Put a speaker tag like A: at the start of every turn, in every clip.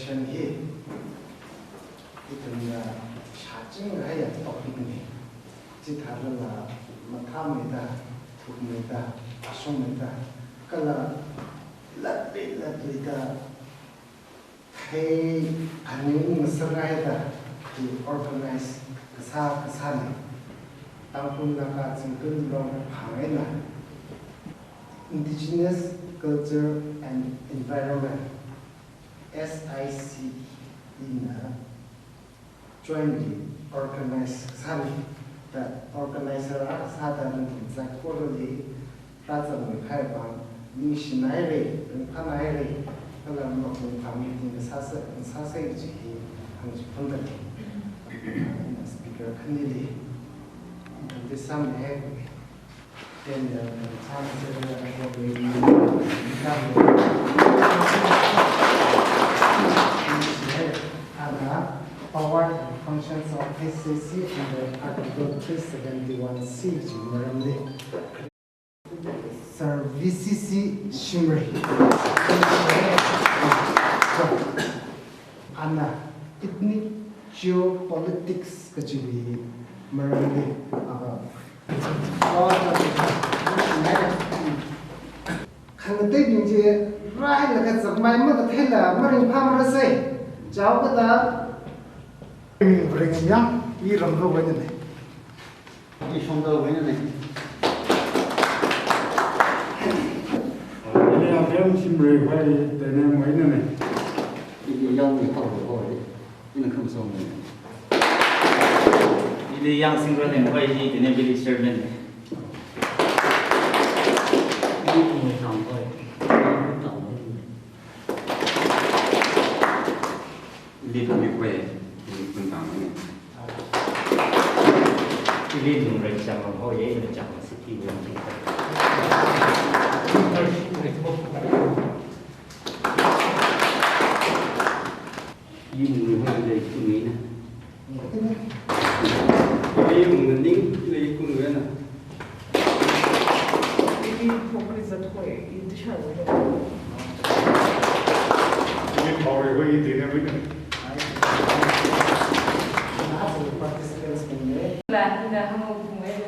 A: election here. 이들은 사증을 해야 똑같네. 지다르나 마타메다, 두메다, 아소메다, 깔라 라비라비다. 해 아니면 서라이다. 그 organize 그사네. 당분나가 지금 그런 방해나. Indigenous Culture and Environment SIC jointly organized that organizer 사다는 작고를 라자는 해방 미신나이레 은파나이레 그런 뭐 방미팅 사세지 한지 분들 스피커 큰일이 근데 삼해 Power and functions of SCC under Article 371C Services Shimri Anna ethnic geopolitics kajuli Maramdi Khangte binje rai laga zakmai ma thela marin phamra se jawda bring yang I ramro wenene
B: I shonda wenene
C: Ele avem simre vai tene wenene
B: I yang ni hao ho ina kham so ne
D: Ili yang simre ne vai hi tene village servant
B: ni tang oi tang
E: Ili kami kue pun tang ni
D: Ili nung rai chang ho ye ina chang city wen chi
B: Yi mu ho le ku ni na
E: Ili mung ning ili kun wen na
F: Ili pokriza tvoje I državu
C: Ele power vai tene wenene
A: participants in
G: là hàng ngũ cùng ấy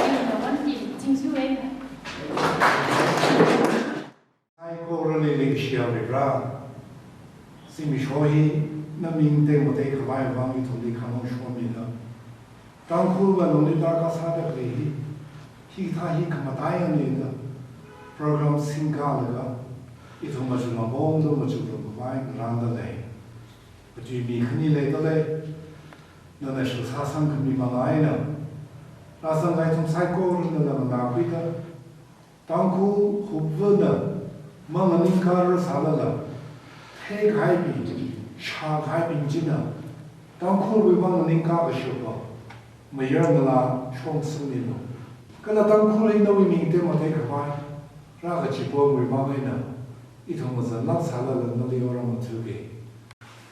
G: là vấn chỉ chính số ấy
H: Correlating Shiavira Simishohi Naming Temote Kavai Vami to the Kamo Shomina Tankura Nonidaka Sadakli Hitahi Kamataya Program Singalaga It was a bondo much of the Vine Randale. But you be Knile the National Sasan can be Malaina Rasan Lightum Psycho in the Navita Tanku Hubuna Manganinkar Salala Take Hybi Shah Hybi Jina Tanku we Manganinkar Shuba Mayermala Shong Sunino Kala Tanku in the women demo take a high Raga Chipo with Malina It was a not Salala and the Orama Tugi.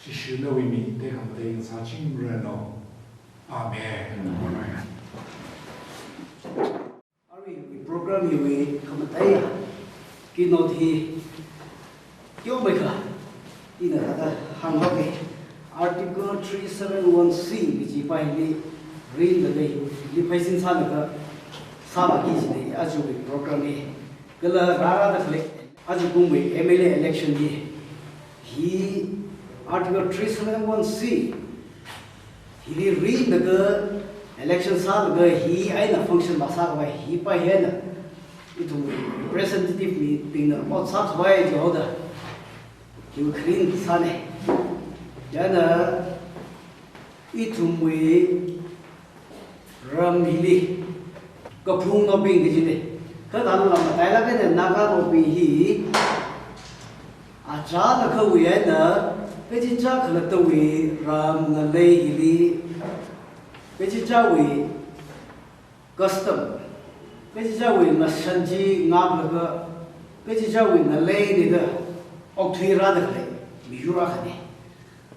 H: She should know me, they come day in Sachin Reno. Amen.
B: Ari program yi kamataya kinoti yo beka ina hada hanhoge article 371C which pai ni read the day li paisin sanaka sama ki ni aju program ni kala rara da kle aju kumwe MLA election ni he Article 371C he read the election sal he aina function masa ba he pa hena itu representative meeting na sat vai joda ki clean sane yana itu mui ramili ka phung no ping ji ne ka dan la ma tai la ke na ka no pi hi a cha na ka wi na Peji cha khala to we ram na lei ili peji cha we custom peji cha we na sanji ngam la peji cha we na lei ni da ok thui ra da le mi yura khane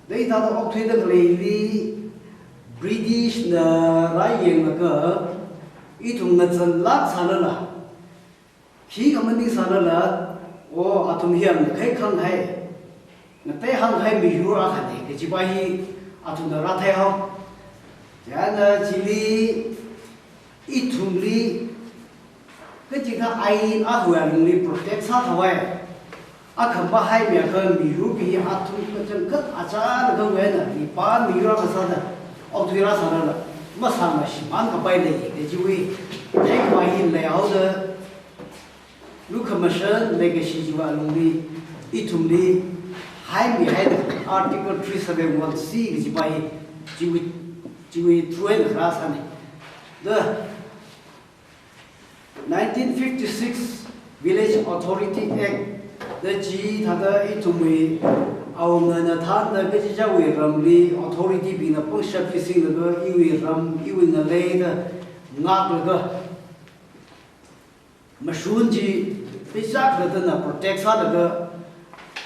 B: dei ta da ok thui da le ili British na ra yeng la ka I thung na chan la chana la khi ka mani sana la ô à thùng hiền thấy khăng hay người tây hăng hay bị hứa ra khẩn cái chỉ bay à thùng đó ra theo không chả là chỉ đi ít thùng đi cái chỉ là ai à huyền đi protect sát thôi à không phải hay mẹ hơn bị hứa bị à thùng cái chân cất à cha là cái vậy nè bị bán bị hứa ra sao nè ông thuê ra sao nè mà sao mà chỉ bán cái bay này cái chỉ vì thấy cái bay hiện lẻo đó lúc mà sơn lấy cái gì vào luôn đi ít thùng đi hai mươi hai article 371C cái gì vậy chỉ vì truy được ra sao này the 1956 Village Authority Act the chỉ thà the ít thùng đi ông người ta the cái gì叫为ram li authority bị nó bức xếp cái gì là cái yêu ram yêu người lấy the ngạc là cái mà xuân gì bây giờ cái đó là protect sao được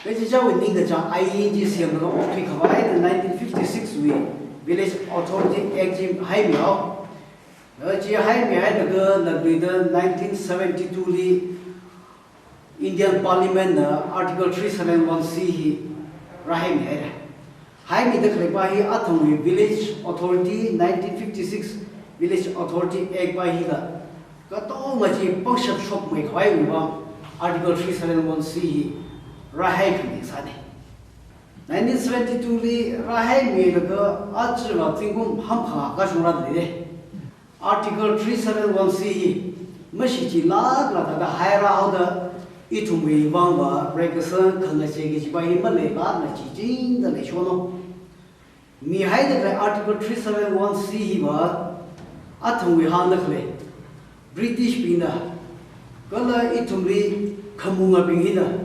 B: cái gì cho mình cái cho ai chỉ xem được ông thủy khởi cái 1956 Village Authority Act hay miao chỉ hay miao được là từ 1972 li Indian Parliament Article 371C ra hay miao được lấy bài ở thùng Village Authority 1956 Village Authority Act bài hi là cái đó mà chỉ bóc xếp shop mấy khói người vào Article 371C ra hay cái gì sao này 1972 li ra hay mấy cái ở chỗ là chính cũng ham phá cái số ra đấy Article 371C mới chỉ là cái hay ra đó ít thùng mì vàng và regulation không là cái gì bài mà lấy là chỉ chính là lấy số nó mi hay cái Article 371C mà ở thùng mì hàng được lấy British pina kalau itu beli kamunga pingina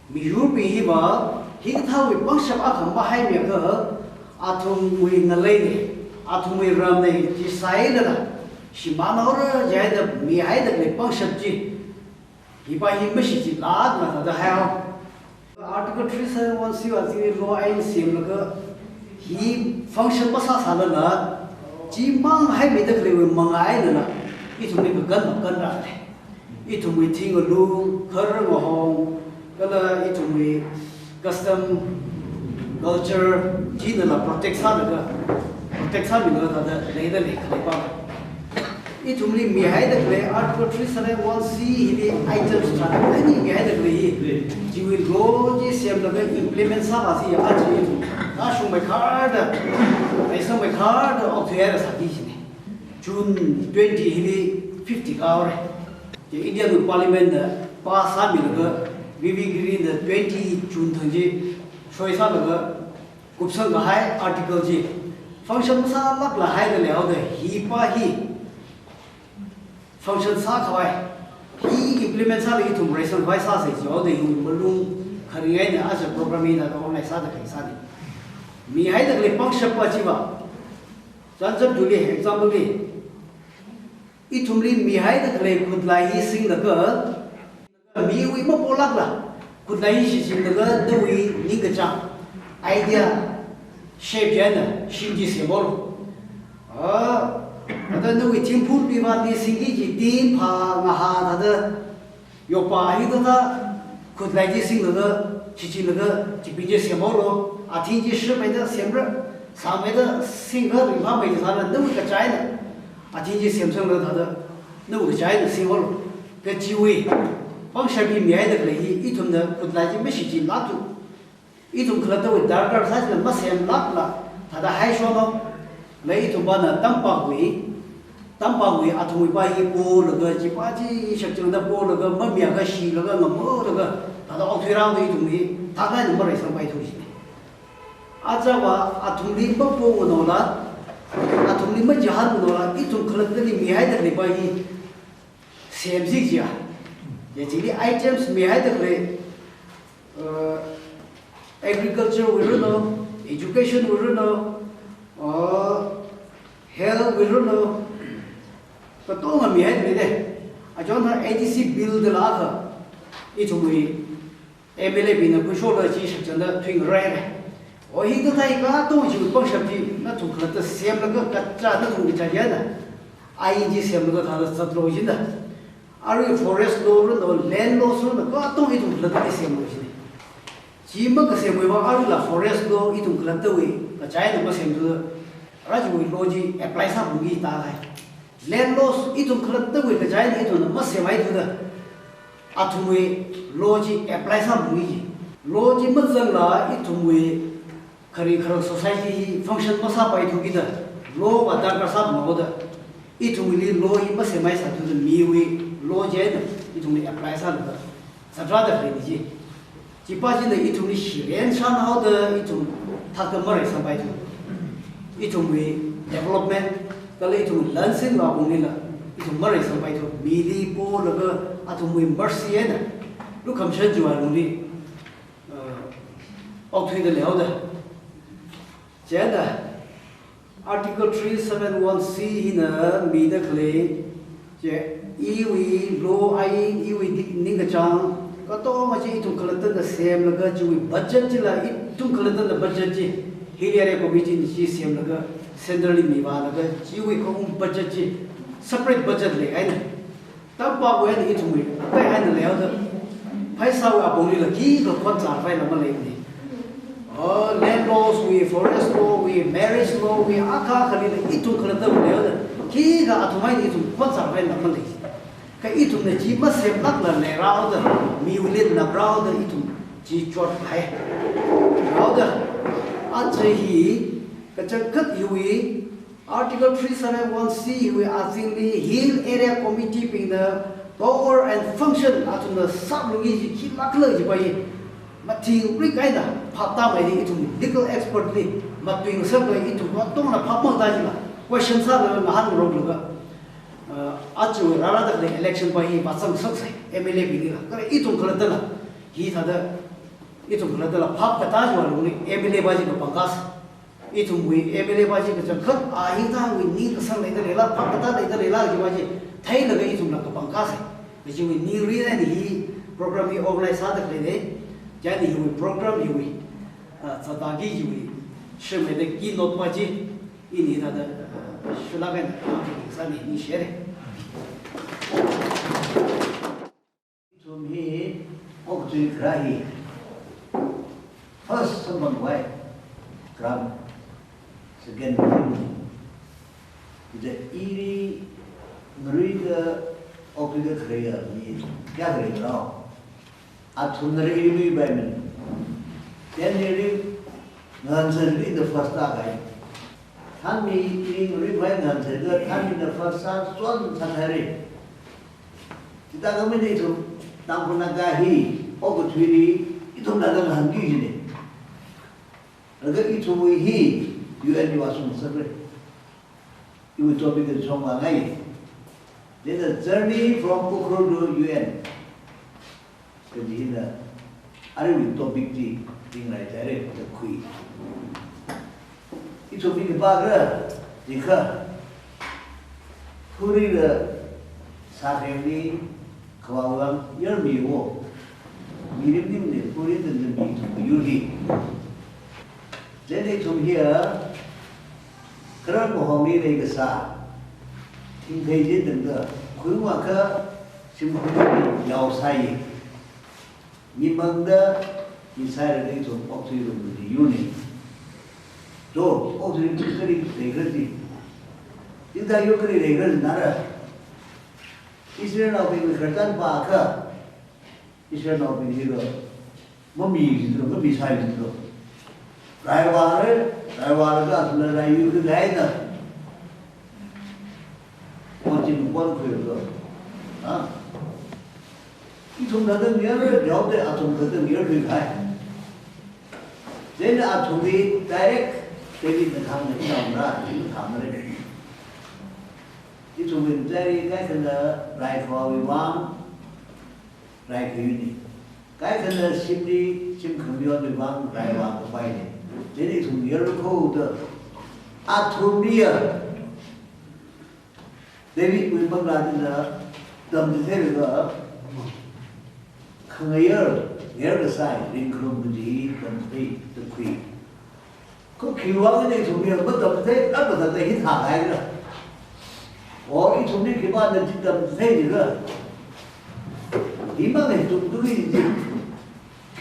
B: mihu pingi ba hingtau we bangsa akham bahai me ka athum we ngalai ne athum we ram ne ji sai da shimano ra jai da mi hai da le bangsa ji hi ba hi mashi ji la na da ha Article 371C wa ji law and sim la ka hi function ba sa sa la ji mang hai me da le we mangai na ít thùng này cân ra này ít thùng này thiên ở luôn khơi ra ngõ hồng cái là ít thùng này custom culture chỉ là protect sao được protect sao mình là lấy bao ít thùng này mình hay được lấy Article 371C thì items ra cái gì mình hay được lấy chỉ vì lô chỉ xem là cái implement sao là gì à chỉ à xong mấy card mấy xong mấy card ông thuê là sao đi June 20 hili 50 hour je Indian Parliament pass sa milga VV Green 20 June thangji soi sa laga kupsang ga hai article ji function sa lak la hai da leo de hi pa hi function sa khawai hi implement sa li thum ration vai sa se jo de hu malung khari ngai na as programming na ko lai sa da kai sa ni mi hai da le function pa chi ba chan chan du li example li itumli mi hai da kle kudlai hi sing da ka mi wi mo polak la kudlai hi sing da ka da wi ni ka cha idea shape jana shinji se bol da da wi tim phul bi ba ni sing ji tin pha nga ha da yo pa hi da kudlai ji sing da chi chi da ji bi je se bol a thi ji shi mai da sem ra sa mai da sing ga ri ma mai da sa da wi ka chai na à chính trị xem xong rồi đó nó cái trái được xem vào cái chiêu ấy bằng sai bị miếng được lấy ít thùng đó cột lại chỉ mấy chỉ lát thôi ít thùng khởi đầu đã ra sai là mất xem lát là thật là hay số nó lấy ít thùng bao là tấm bao quỷ à thùng bao nhiêu bô là cái chỉ bao chỉ sắp chừng đó bô là cái mất miếng cái xì là cái ngầm mỡ là cái thật là ông thuê rau thì thùng đi thằng này nó mất rồi xong bay thôi à giờ mà à thùng đi bốc bô của nó là à thùng đi mất jahat của nó là ít thùng khởi đầu thì miếng được lấy bao nhiêu xem gì chứ vậy chỉ là items miếng được lấy agriculture we don't know, education we don't know, health we don't know. But all of me had me there. I don't know ADC bill the lager. It will be MLA being a push over the chief and the twin red. Or he could take a two you bunch of people not to cut the same look at China to Italiana. I in this same look at the Satrojina. Ari forest law ro land law so ko atong itung la ta se mo si ji ma ka se mo ba ari la forest law itung klan ta we ka chai na ma se mu ra ji we law ji apply sa bu gi ta hai land law itung klan ta we ka chai na itung ma se mai thu da atu we law ji apply sa bu gi law ji ma zang la itung we khari khar society function ma sa pai thu gi da law ba da ka sa mo da itung we law i ma se mai sa thu da mi we law je da itung ni apply sa da sa tra da ni ji ji pa ji da itung ni shi ren shan hao da itung ta ka ma re sa bai thu itung we development ka le itung lan sin wa bung ni la itung ma re sa bai thu mi di po la ga atung we mercy da lu kham shen ju wa lu ni au thui da le da je da Article 371C hina mi da kle je iwi lo ai iwi ning ga chang ka to ma ji tung khalatan da sem la ga ji budget ji la tung khalatan da budget ji hilare committee ni ji sem la ga centrally mi ba la ga ji wi ko budget ji separate budget le ai na ta pa we ni tung wi ta ai na le da phai sa wa bong ni la ki ko kon cha phai la ma le ni land laws, we forest law, we marriage law, we aka khali la itung khalata le da ki ga atumai ni tung kon sa phai la ma le ka itung ne ji ma sem lak la le ra da mi ulin na bra da itung ji chot phai ra da a che hi ka chak khat yu Article 371C we asingly hill area committee ping the power and function atun the sablungi ji ki lak le ji bai Mati ri kai da phap ta mai ni itung legal expert ni matwing sa kai itung ko tong na phap ma ta ji la question sa la na han ro lu ga a chu ra ra da le election bai hi pa sam sak sai MLA bi ni la ka itung khala da la hi tha da itung khala da la phap ka ta ji wa lu ni MLA ba ji ka pangas itung wi MLA ba ji ka chang khat a hi ta wi ni ka sang le da le la phap ka ta le da le la ji ba ji thai la ga itung la ka pangas ai ji wi ni ri na ni program hi organize sa da le ne jadi hui program hui, tadi hui, semua itu kini not wajib ini ada silakan kami ini share.
I: To me, object rahi. First, someone white, from second, the iri mereka object raya ni, क्या करेंगे ना? Atunari ini bayi, dan ini nganser ini the first agak. Kami ini ribai nganser, kami the first suan sehari. Kita kami itu tampun nagahi, oku ciri itu dalam handi ini. Agar itu muhi UN diwasum sebelah. Itu topik itu semua ngai. Then the journey from Pokhara to UN. Jadi na, ada ni topik ni tinggal cari terkui. Itu topik apa? Jika puri le sahaja ni kawan yang miwo, mirip ni puri tu ni yuhi. Jadi tu dia kerana mohon ni kesah, tinggal je tengah, kui maka simpulnya jauh saya. Nimangda inside the of oxygen with the unit. So, oxygen is very regularly. If the Yukari regular Nara, Israel of the Kurtan Baka, Israel of the hero, Mummy is the beside it. Raiwara, you could either watching one quill. Itu nanti niar jauh deh atom nanti niar juga. Jadi atom ini direct jadi mentang ni namra itu kamera. Itu mencari kai kena right for wang, right ini. Kai kena sim kamera wang right wang apa ini. Jadi itu niar kau tu atom dia. Jadi memang lagi na dalam detail Kengayar, near the side, include the complete the queen. Cook you want to me a bit of the other than the hit high. Or it will make him on the tip of the 이만에 좀 누리지.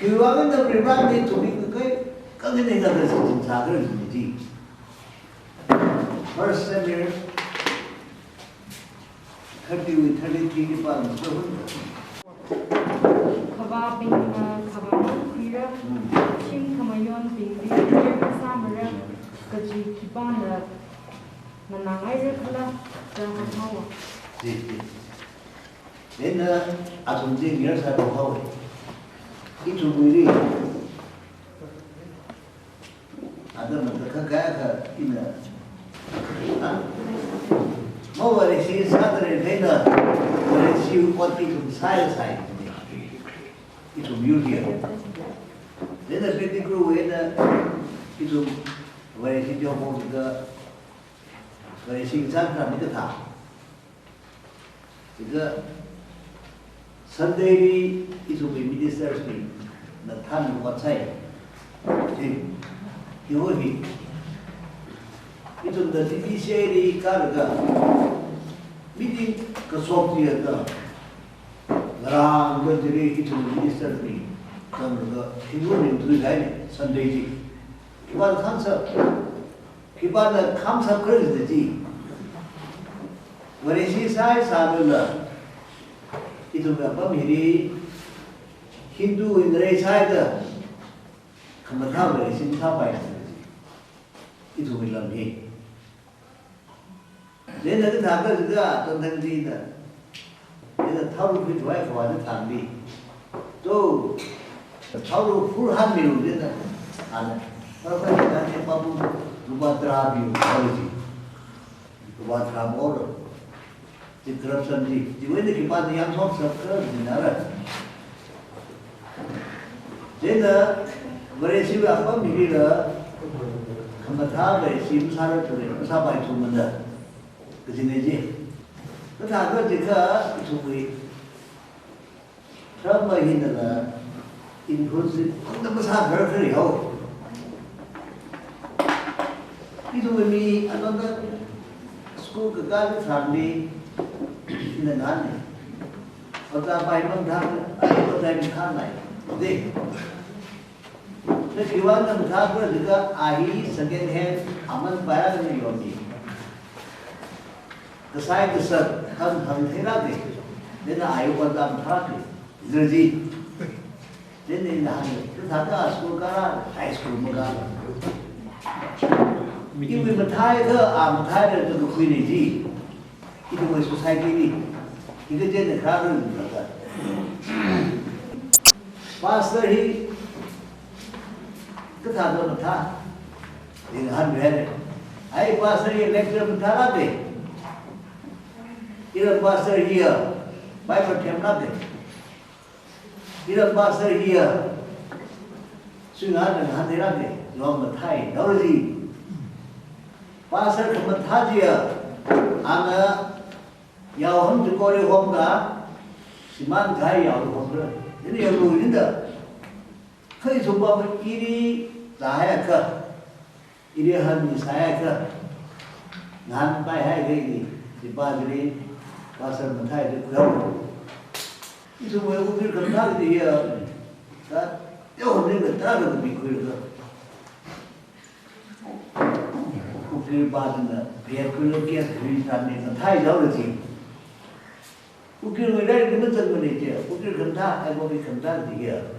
I: 교황은 너를 도미 그 깡내는 자들에서 좀 자들을 주지. First Samuel 33 반
G: Khaba Bing Khaba Kira Ching Kamayon Bing Bing Samara Kaji Kibana Nanangai Kala Jangan Hawa.
I: nên chúng tôi nghĩ là đâu thôi cái chúng tôi đi đó mình phải cái in là mỗi người thì sao để thấy là người siêu quan thì chúng sai cái chúng yêu thiệt nên là cái group ấy là cái chúng về thì cho một cái về sinh sản ra những cái thảo cái Sunday itu ministers ni, na than buat saya, jadi ini itu dah divisi ni karga, meeting kesok dia dah, orang jadi itu ministers ni, kan juga itu ni tu lagi Sunday ni, kita kamsa kerja jadi, berisi saya sahaja. Itu apa miri Hindu Indra saya kamu tahu dari sini apa itu bilang ni. Jadi nanti thakar juga tentang ini. Jadi tahu lebih banyak kepada thambi. Tu tahu puluhan mil dia ada. Kalau kita ni papu lupa terapi kalau sih lupa terapi orang. Di corruption di mana kita ni yang sok sekar di mana. Jadi berisi apa mila kamera berisi besar tu ni sampai tu mana kesini je. Tetapi jika itu beri ramai ini lah inklusif, kita besar berkerja. Itu ini anda school kegal family ini nane, orang bayi mengthang, orang bayi mengthang naik, deh. Jadi orang mengthang juga ahi second hand aman bayar ni yogi. Kesai kesat kan thera deh, jadi ayu orang mengthang deh, jadi, jadi nane. Tetapi school kara, high school mengkara. Ini mengthang ke, mengthang itu kuini itu buat society ni, kita jadi kerana berada. Pastor ni, kita ada mentah, dengan berada. Ayah pastor ni lecturer mentah ada. Ira pastor dia, Bible camp ada. Ira pastor dia, sungai dengan hati ada. Orang mentah, orang ni. Pastor mentah dia, anda Yau hum tu kau lehom ga, siman gay yau lehom ga. Ini yang lu ini dah. Kau cuba iri saya ke, iri ham saya ke, ngan pai hai gay di bawah pasar mentai itu kau. Itu boleh ukir kenal dia, kan? Jauh ni betul tu bikul ke. Ukir badan, biar kulo kias beri tadi, mentai jauh lagi. Ukir wilayah di mana mana je, ukir kental, aku beri kental dia.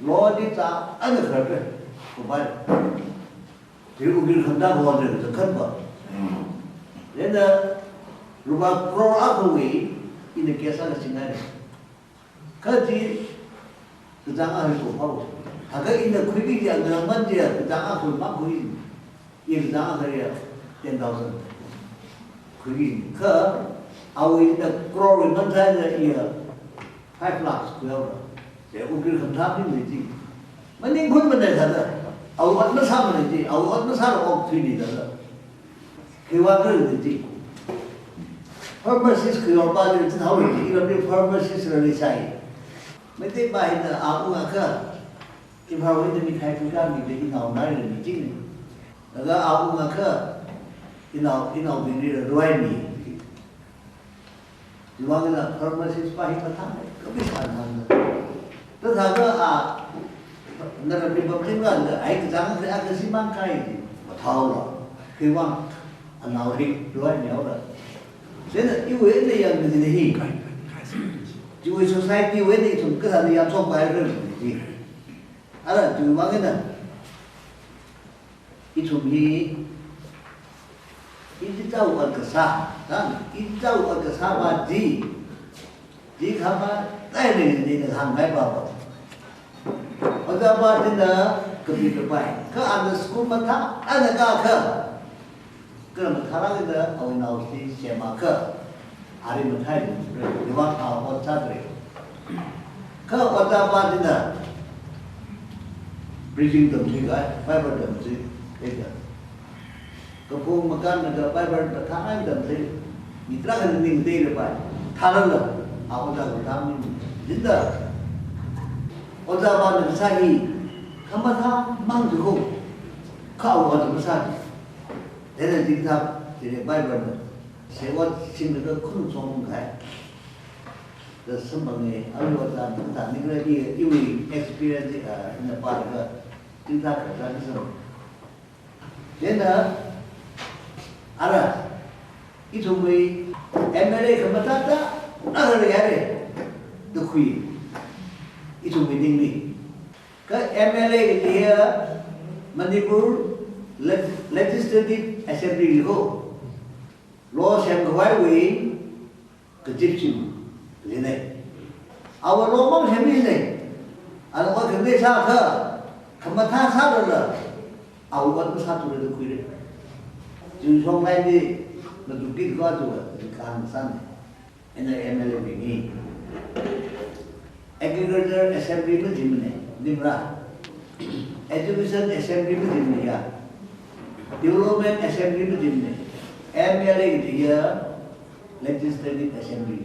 I: Law di tak ada kerja, kubar. Dia ukir kental bawa dia dekat bah. Jadi rumah pro aku ini kisah kesingan. Kaji kejangan itu apa? Agar ini kuih dia dengan dia kejangan aku mak kuih, ini kejangan saya 10,000 kuih ke. Awal kita keluar dengan saya ia 5 lakhs keluar. Saya ukir kental ni mesti. Mending pun benda sahaja. Awal mana sama mesti. Awal mana sama opsi ni sahaja. Keluar mesti. Pharmacist keluar pada itu tahu mesti. Ia ni pharmacist realisai. Mesti baik na aku ngakak. Ibarat itu mikai juga ni dia inau nari mesti ni. Laga aku ngakak inau bini ruai ni. Juang na pharmacist pa hi patang ko bisa nang to tha ga na ri ba pin ga ai jang se a si man kai ma thao lo khi wang anau ri lo nyao la thế là yêu ấy này là gì gì chú society yêu ấy này chúng cái là làm xong bài rồi gì à là chú mang cái này ít chúng gì ít cháu ở cái xa ít cháu ở cái xa mà gì khám mà đây này là hàng cái bảo ở đây mà thế là cái gì cái bài cái ăn school mà thà ăn cái cả 그럼 사람들 어디 나올지 제마크 아리면 타이 이와 타고 차들이 그 어디다 빠진다 브리징 덤지가 파이버 덤지 이거 그 보면 간다 그 파이버 타는 덤지 이따가는 닝데를 봐 타는다 아무다고 담는 진다 어디다 빠는 사이 한바타 망두고 가고 어디 사이 thế chính thập thì Bible sẽ có xin được không trong cái the some bằng anh nói rằng chúng ta những cái gì yêu experience ởในป่าcái chúng ta phải ra cái gì thế là ara itu mới MLA không bắt ta nó là cái gì được quy itu mới định đi cái MLA thì Manipur Legislative Assembly go law xem cái quái quỷ cái tiếp chim cái này our law mong xem cái này anh có cái gì sao cơ không mà tha sao được rồi our vẫn có sao tụi được quy đấy chứ không phải đi mà tụi kia có tụi càng san anh này MLA bị nghi Agriculture Assembly mới chim này đi ra Education Assembly mới chim này à Development Assembly में जिम्मे MLA की है Legislative Assembly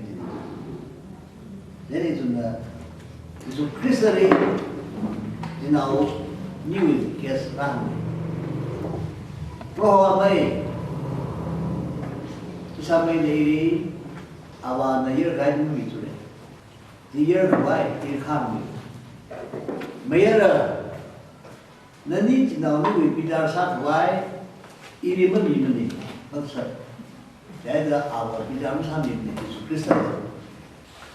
I: jadi itu krisari jinau new case rang pro mai sampai dari awal year guide में itu deh di year kedua di kami mayar nani jinau new bicara satu ini begini, maksud saya ada awal di dalam sami ini Kristen,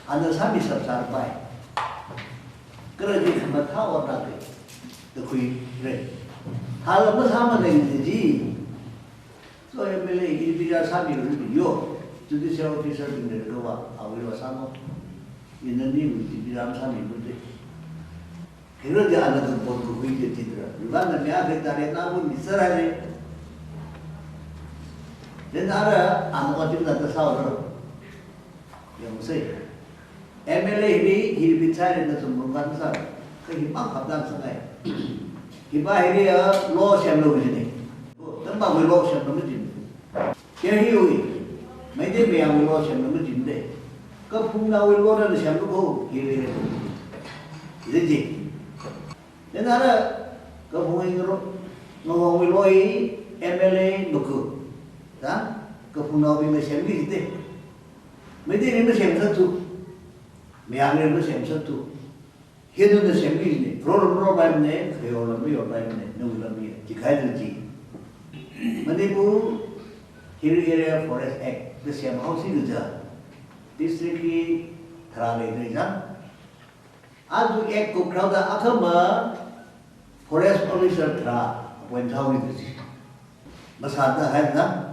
I: anda sami sebesar baik, kerana dia cuma tahu orang itu, dekui re, hal bersama dengan jadi, so yang beli ini bicara sami itu yo, judicial officer ini dua, awal bersama, ini di dalam sami itu, kerana dia ada tempat dekui dia tidak, bukan dia ada tarik namun diserai. Dan ada anak orang kita tahu yang mesti MLA ini hidup bicara dengan sumber sah, kehidupan kapten sangai. Hidup ini law siam law ini, tempat law siam law ini. Jadi ini, macam yang law siam law ini deh. Kepunggah law dan siam law ini, jadi. Dan ada kepunggah law ini MLA buku. 다 그분하고는 셈이 있대. 매대는 셈서도 매안에는 셈서도 해도는 셈이 있네. 프로그램으로 봤네. 그요는 뭐요 봤네. 누구는 뭐 지가야지. Manipur Hill Area Forest Act the same housing is district ki tharale deja adu act ko crowda akhama forest officer thra when thawin is masada hai na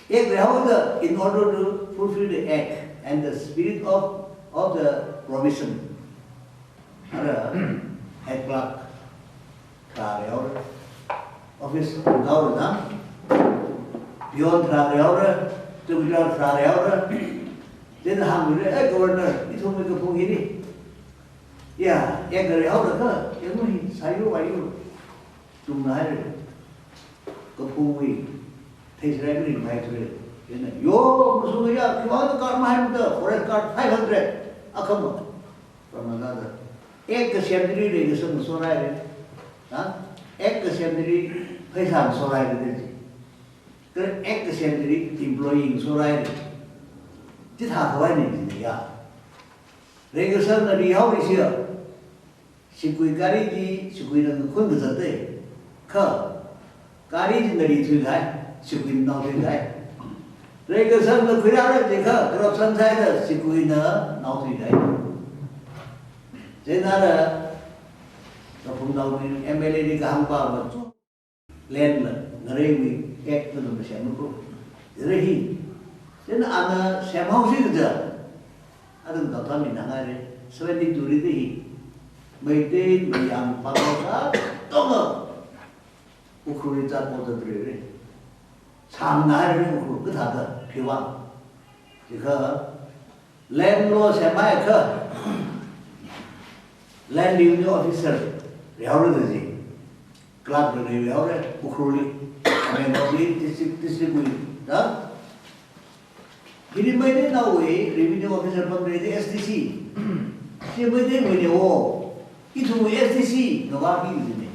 I: एक रहोगा in order to fulfill the act and the spirit of the provision. Ada head clerk, terakhir, office tahu na, pion terakhir, tukar terakhir, jadi hamil governor itu mereka pun ini, ya, yang terakhir kan, yang ni sayu, tunai, kepui. Israel ini baik tu, yo musuh dia, kita kan mahal betul, forest card 500, akam, permata. Ek kesemdiri lagi semua sorai, ek kesemdiri pesan sorai itu, ter ek kesemdiri employee sorai, chỉ thả khói này gì đấy à rồi cái sân là đi học đi xưa sĩ quý cái gì sĩ quý là không được dẫn tới khờ cái gì là đi thuê cái sĩ quý nào thuê cái rồi cái sân là quý nào đấy thì khờ cái sân sai là sĩ quý nào thuê cái thế nên là nó không đâu em MLA đi cả hàng qua mà lên là người mình ép cho nó xem một chút rồi hi thế nên anh xem không xí được anh đừng tạo mình năng ai đấy sau này đi đi thì mấy tên mấy anh bao giờ tốt hơn Ukraine ra một lần rồi sáng nay rồi Ukraine cứ thà thật phiêu vắng chỉ có lên lo xem mai cơ lên đi như officer réo rồi gì club rồi réo đấy Ukraine anh em đi distribute đó Jadi mereka tahu revenue officer pemerintah STC. Dia mereka mereka itu STC nggak di sini.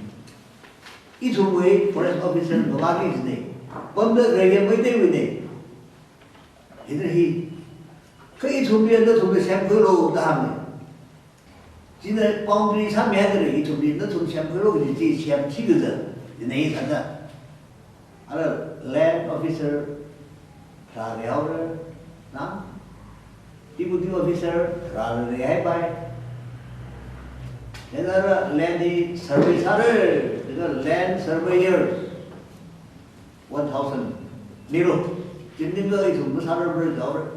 I: Itu forest officer nggak di sini. Pemerintah kerja mereka ini. Jadi ke itu dia tu sampai sampel lo dah. Jadi boundary sampai ada itu dia tu sampel lo jadi sampel ciga ini ada. Ada land officer kerja Nah, deputy officer rather than high then land survey land surveyor 1,000 niro. Jadi kita itu besar berjauh.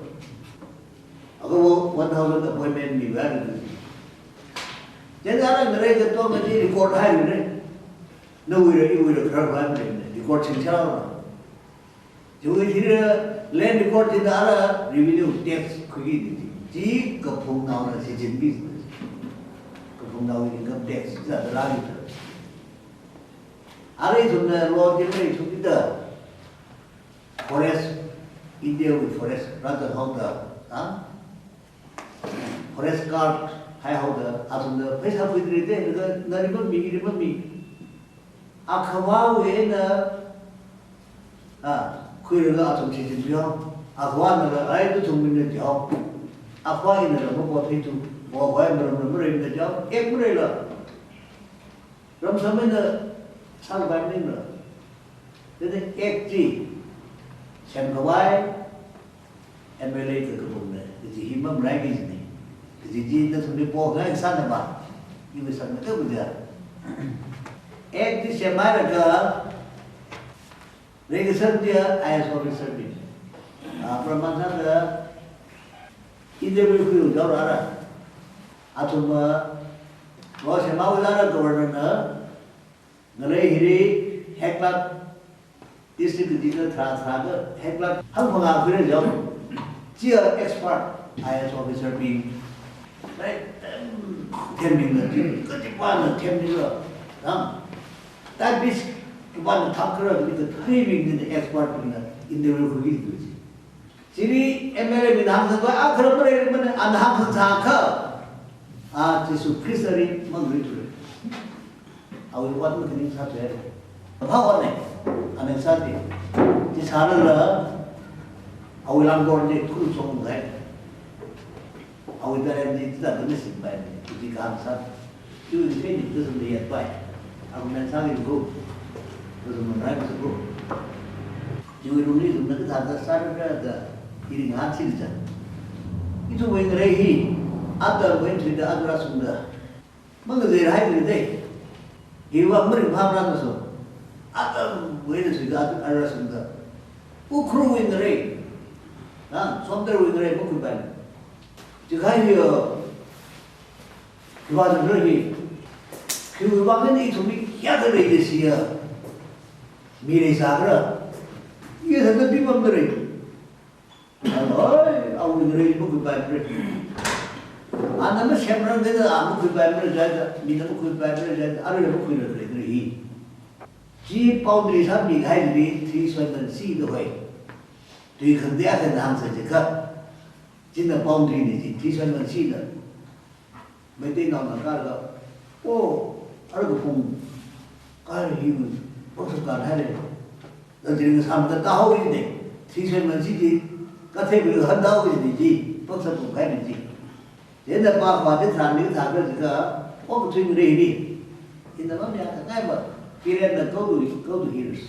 I: Aku 1,000 appointment di luar. Jadi orang mereka tu mesti record hari ni. Nuwi kerja record cincang. Jadi dia land record tidak ada revenue tax khusus ji kepung nawa sejen business kepung nawa income tax tidak ada lagi tu. Ada itu na law jadi itu kita forest India with forest rather how the forest card hai how the asal पैसा पुत्री दे नरिबन mi akhawa we na 그래가 좀 지지죠. 아과는 아이도 좀 있는죠. 아과이는 뭐 보태도 뭐 와이면 있는죠. 에브레라. 그럼 선배는 상관없는 거. 근데 액지 샘거와이 MLA 그 부분에 이제 힘만 라이기지. 이제 진짜 선배 보가 산다 봐. 이거 산다 그거야. 액지 샘마가 Register dia IS officer ni. Permasa dia interview kuyu jauh ada. Atau lo semua ular governor ngelai hiri heklat district juga terasa heklat hang pengakuan jauh. Dia expert IS officer ni. Right? Teming ni, ketipan teming ni. Tapi 그만 탐크라 그리고 트레이닝 있는 엑스퍼트나 인터뷰를 거기 있지. 지리 MLA 항상 그런 거 이러면 안 항상 사카 지수 크리스터리 뭐 그러더래. 우리 왔는 그림 사줘야 돼. 봐왔네. 안에 사지. 이 사는라 우리 랑고르지 툴 송 돼. 우리 다른지 진짜 너무 심해. 이 감사. 그 괜히 무슨 일이야 봐. 우리는 사기고 terus menarik sebelum jadi dulu itu mereka tak sadar ada ini hasil saja itu mengerehi ada tidak ada sudah mengejar hari ini hiwa mereka so ada sudah ada sudah ukru mengerehi somter mengerehi bukan banyak jika dia kita mengerehi kita bangun itu क्या कर रही है मेरे सागर ये सब भी बंद रही अरे अब इंग्रजी में कुछ बात नहीं आना में शेमरन दे तो आम कुछ बात नहीं जाएगा मीना में कुछ बात नहीं जाएगा अरे लोग कुछ नहीं रही जी बाउंड्री साहब निकाय भी 374 तो है तो ये खंडिया के नाम से जगह जिन्हें बाउंड्री नहीं थी 374 ना मैं देखना ना कर ओ अरे को फोन कर ही बहुत कार है रे तो जिन सामने ताऊ ही नहीं 374 có thể bị hơn đâu cái gì bác sĩ cũng cái gì thế là ba qua đến thằng cái gì cả có một chuyện gì đi thì nó nói cái mà khi là go to heroes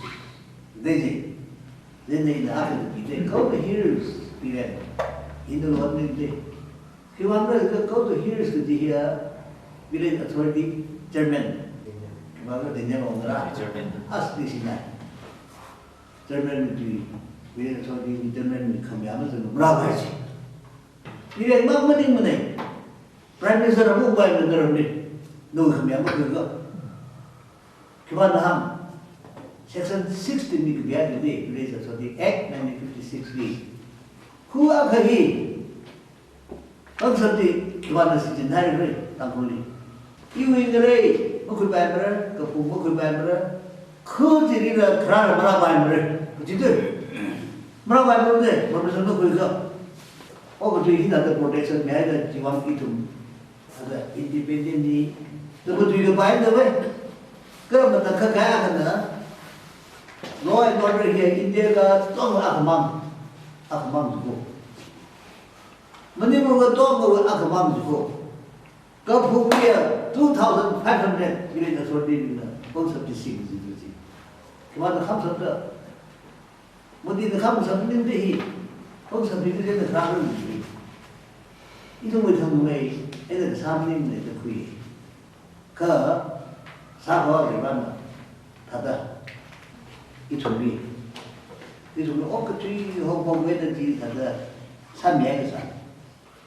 I: đây gì then they have to be they go to heroes period in the one day khi mà người go to heroes thì here village authority German mà cái định danh ông ra as this is not German thì village authority German mình không dám nói bravo chứ village mà mình này prime minister là một bài mình rồi đi nuôi không dám nói được khi mà làm Section 60 ni kebiasaan jadi Village Authority Act 1956 Who are he? Ông sắp thì kebiasaan si jenai ni tak boleh. Iu ingere, mukul bayar merah, kapung mukul bayar merah. Kau jadi la kerana merah bayar merah. Begitu. Merah bayar merah ni, berapa mukul kau? Oh, betul ini ada protection, ni ada jiwa itu, ada independent ni. Betul itu bayar tu, Kalau kita kaya kan? Law and order here India ka tong akmam ko Manipur ka tong akmam ko ka phupia 2500 village authority na kon sab ji sing ji kama na kham sab da modi na kham sab nin de hi kon sab ji de na kham ni itu mo thang mai ene sam nin ne de kui ka sa ho de ban thada 이쪽이 엊그제 홍보회든지 다들 참여해서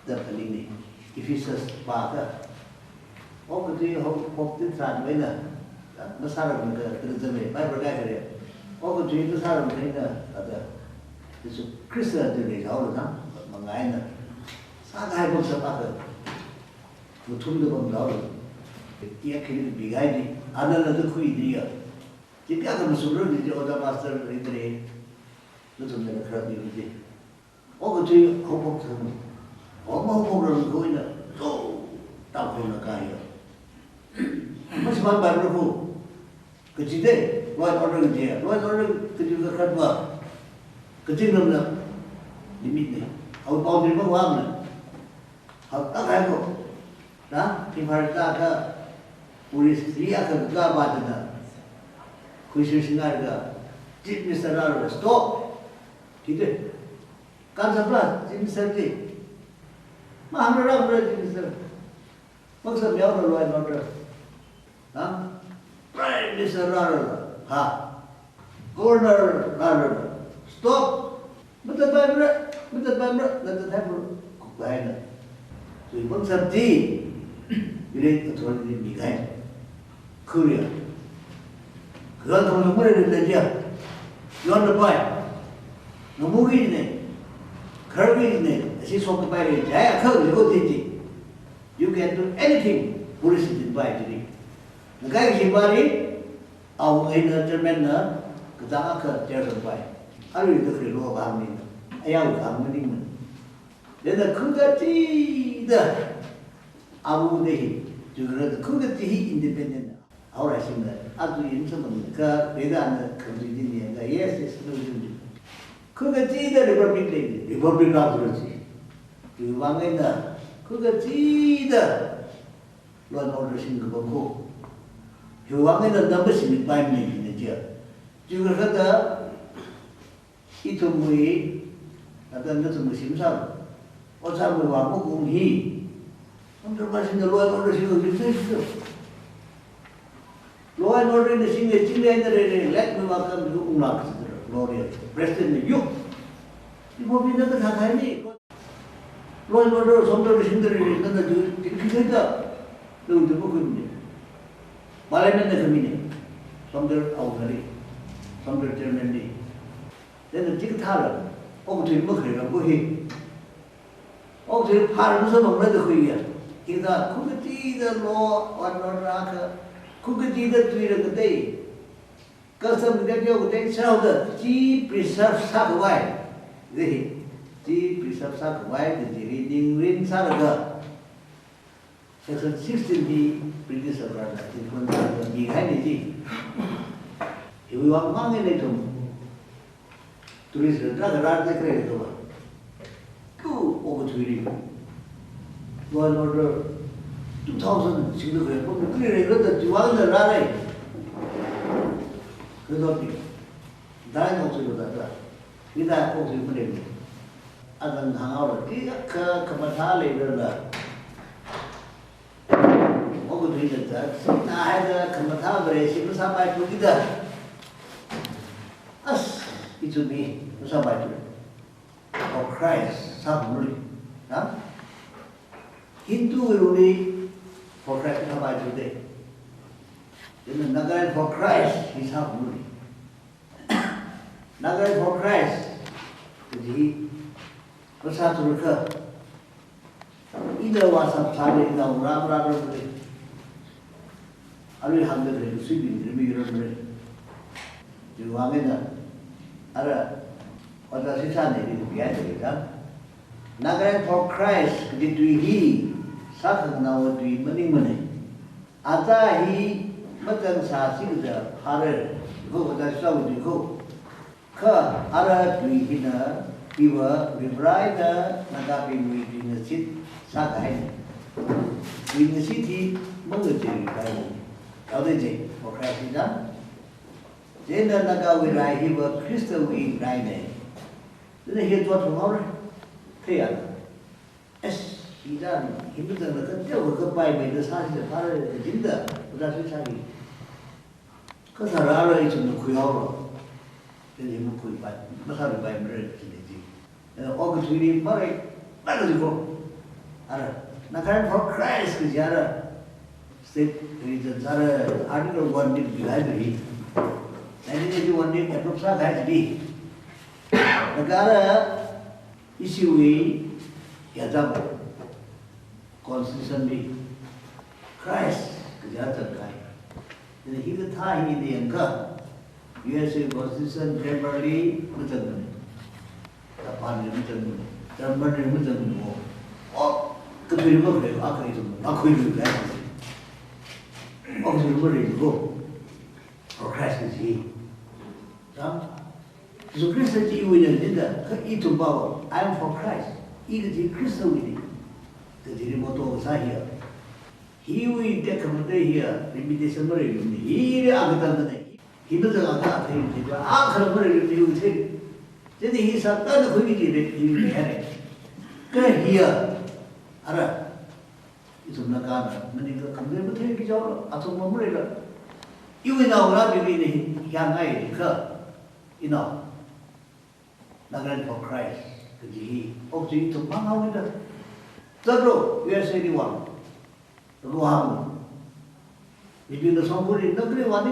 I: 더블리니 이피서스 바가 엊그제 홍보된 사람들은 뭐 사람들 그러잖아요. 바이블에 그래. 엊그제 그 사람들은 다들 그래서 크리스천들이 나오잖아. 뭔가에는 사가해 보면서 봐도 뭐 돈도 좀 나오고 이야기를 비가이니 안 하는 그 일이야. Jadi akan bersuruh di Oda Master Retreat, itu sebenarnya kerap diuji. Oh, kecil hukum sama. Oh, mau dalam kau ini, tak pernah kaya. Masih mana baru kecil deh, luar order dia, luar order kecil kerap kecil mana limit ni. Awak tahu di mana mana? Awak tak kaya kau, nah, timur kita polis dia akan bergabat dengan. Khusus sinarga, Chief Minister Rara, stop. ठीक है? कौन सा plan? Chief Minister जी, महामंडल Chief Minister, मकसद क्या होगा law and order? हाँ? Prime Minister Rara, हाँ? Governor Rara, stop. मतलब बाइबल, मतलब है वो कुछ ना. तो ये मकसद जी, विलेज अथॉरिटी निकाय, Korea. Kalau kamu mula dari dia, jangan lupa, namugi ni, kerja ni, asyik sok kepada jaya kerja kau tinggi. You can do anything, polisi dibayar jadi. Negara siapa ni, awak ini Jerman na, kita akan kerja sampai. Ada itu kerja luar bahang ni, ayah bahang ni mana. Dan kerja tidak, awak ni juga kerja tidak independen. Orang sini, aku ini semua ke beda kerja ini yang yes, exclusion. Kerja tidak republik apa sih? Diwangi na, kerja tidak luar order sini ke bangku. Diwangi na nama sini prime ni je. Juga kata itu mui, ada itu musim sam. Orang mui wamu kunghi. Orang masih luar order sini ke Law and order in the single children, let me welcome you, Umlak, Gloria, President, you. You will be another Hakani. Law and order, some of the Sindri, another Tikita, do the book with me. Malaman the committee, some of the Algari, some of the Germany. Then the Tikitara, over to Mukri, and go here. Over to the parents of another Huya. Is that could be the law or not? Kuka tidak tuira ketai, kasam kita jauh ketai sahaja, ji preserve sakwai, deh, ji preserve sakwai, jadi ring sahaja. Section 16 di British Sahaja, di mana di hari ini, ibu bapa mana itu, tulis rata rata kerja itu, three. One order 2000 single way. But clearly, the one the rally. Good not be. Dying also with that. With that also you put in. Other than hang out, Kamatali, what could be that? I had a Kamatali, she was somebody to do that. Us, it should be somebody for Christ, somebody. Hindu will only for Christ, somebody today. In the Nagaran for Christ, he's somebody. Nagaran for Christ, he was how to recur. Either was some time in the Ramra. I will have the sweeping the mirror. You want me that? What does he say? Nagaran for Christ, did we he, Satan now to be money. Ata he, Matan Sasi, the Harder, go with that show to go. Ka, Ara to Hina, he were rewrite the Nagapi in the city, Sakai. In the city, Mungati, LJ for Christ is done. Then the Naga will write, he was crystal in Rhine. Then he thought tomorrow, clear. Yes, he done. He was a good by the size of the father, the Jinda, but that's which I mean. Because I rather is in the Kuyoro, then he would put by Masari by Murray. And August will be married, that is go. Nagaran for Christ, is Yara. State reasons are article 1 did library. 1981 did Epopsa has be. Nagara issue Yazam consistently. Christ, Kajata guy. Then he the time in the anchor. USA consistent temporarily with a minute. Upon the middle, the murder with a minute. Oh, could be removed. I couldn't do that. Also, where you go? For Christ is he. So Christ you will eat to power. I am for Christ. Eat the Christ with it. The remote was here. He will take a day here, limitation Murray. He he doesn't have him. I'll come you take. Then he said, "That's the way he will have it." Come here. Ara. It's not gonna. Many people come there, but take it all. I told my you will know what you mean. Young age, you know. Nagaran for Christ. Because he obviously took my how with the third row. We are saying one. The Luham. Between the somebody, no great one.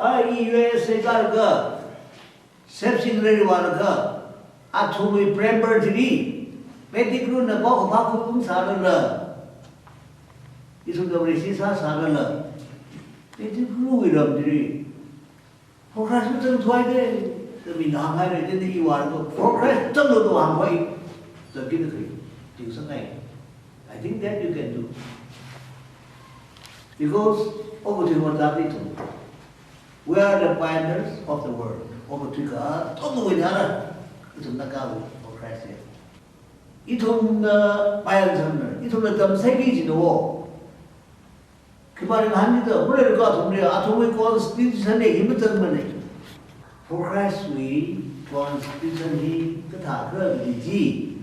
I: I say, God. Sepsin ready one. I told me, Prember to me. Pettigrew, the book of Hakum Sarala. This was the Resisa Sarala. Pettigrew with a tree. For Christ, was twice. The Minanga did the Iwan. For Christ, don't know one way. The Guinea. I think that you can do. Because over to what that we are the pioneers of the world. Over to God, don't know with other. It's a Nagawi for Christ. It on the pioneers, it on the Damsaki in the war. Kibarin Hamida, where got from there, Atomic was speech and a money. For Christ, we want speech and he, the Taka, the G,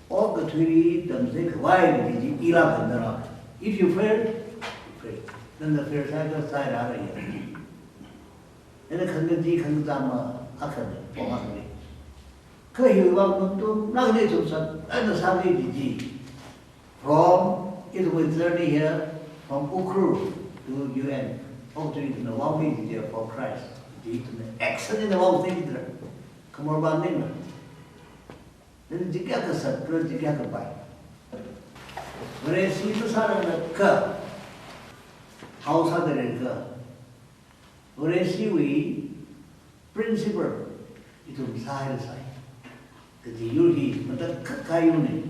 I: or the tree, Damsaki, why did you Iraq and the rock? If you fail, then the fair side out of here. And the community can Dama Akane, or Akane. Kay, welcome to Nagnatum, and the Sunday from it was 30 here, from Ukru to UN, hopefully in the one week there for Christ. Excellent in the one thing there. Come on, about name. Then the Jigaka said, Put Jigaka by. When I see the sun in the cup, house under the cup. When I see we principle, it will be side. The Yuri, but the Kakayuni.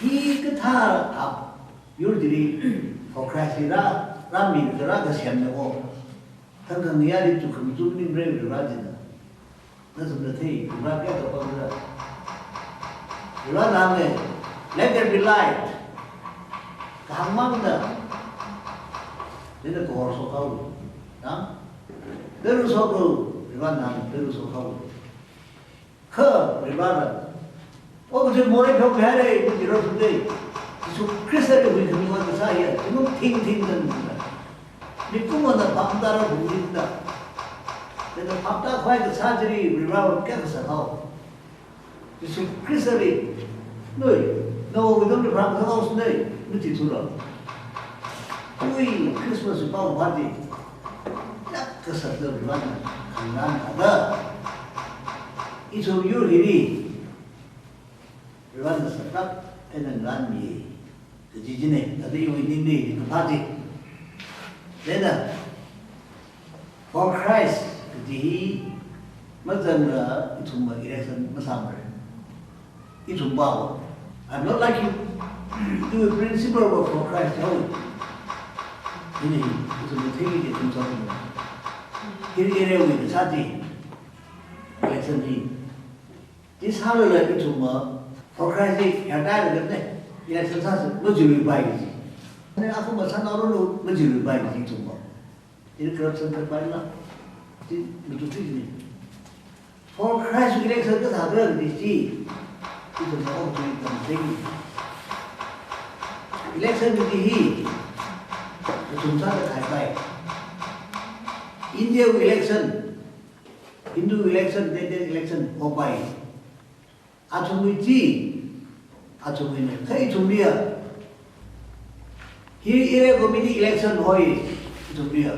I: He could have up, usually for Christ, Rami, the Ragashan, the war. Tanganiari to come to me brave Rajina. That's the thing, you not get upon that. Riba name, let there be light. Kahamanda. Then the core so called. There is so called. Riba name, there is so called. Kerr, riba. Oh, the more of Harry, you know today. So Christian will come on the side. You know, think them. The Kumana Pamdara who did that. Then the Pamta quite the surgery, riba cancer. How? So Christian. No, we don't have the house today. Which is too long. We Christmas about party. That's a little one. And none it's of you, Lily. Run the Sakat and then run me. The Gijine, the day we need the party. Then, for Christ, the Mother, it's my election, Massammer. It's a bow. I'm not like you do a principle work for Christ. It's a material that you're talking about. Here with the Sati. Election. This holiday to for Christ's sake, you died the election has no jury by it. And after my son, no jury by it tomorrow. In corruption by now. For Christ's election, that's how good it is. It was all to be election with the heat. The Tumsaka Thai. India election, Hindu election, Indian election, Popeye. Atumiti, Atumina, Hey Tumia. Here, committee election, Hoy, Tumia.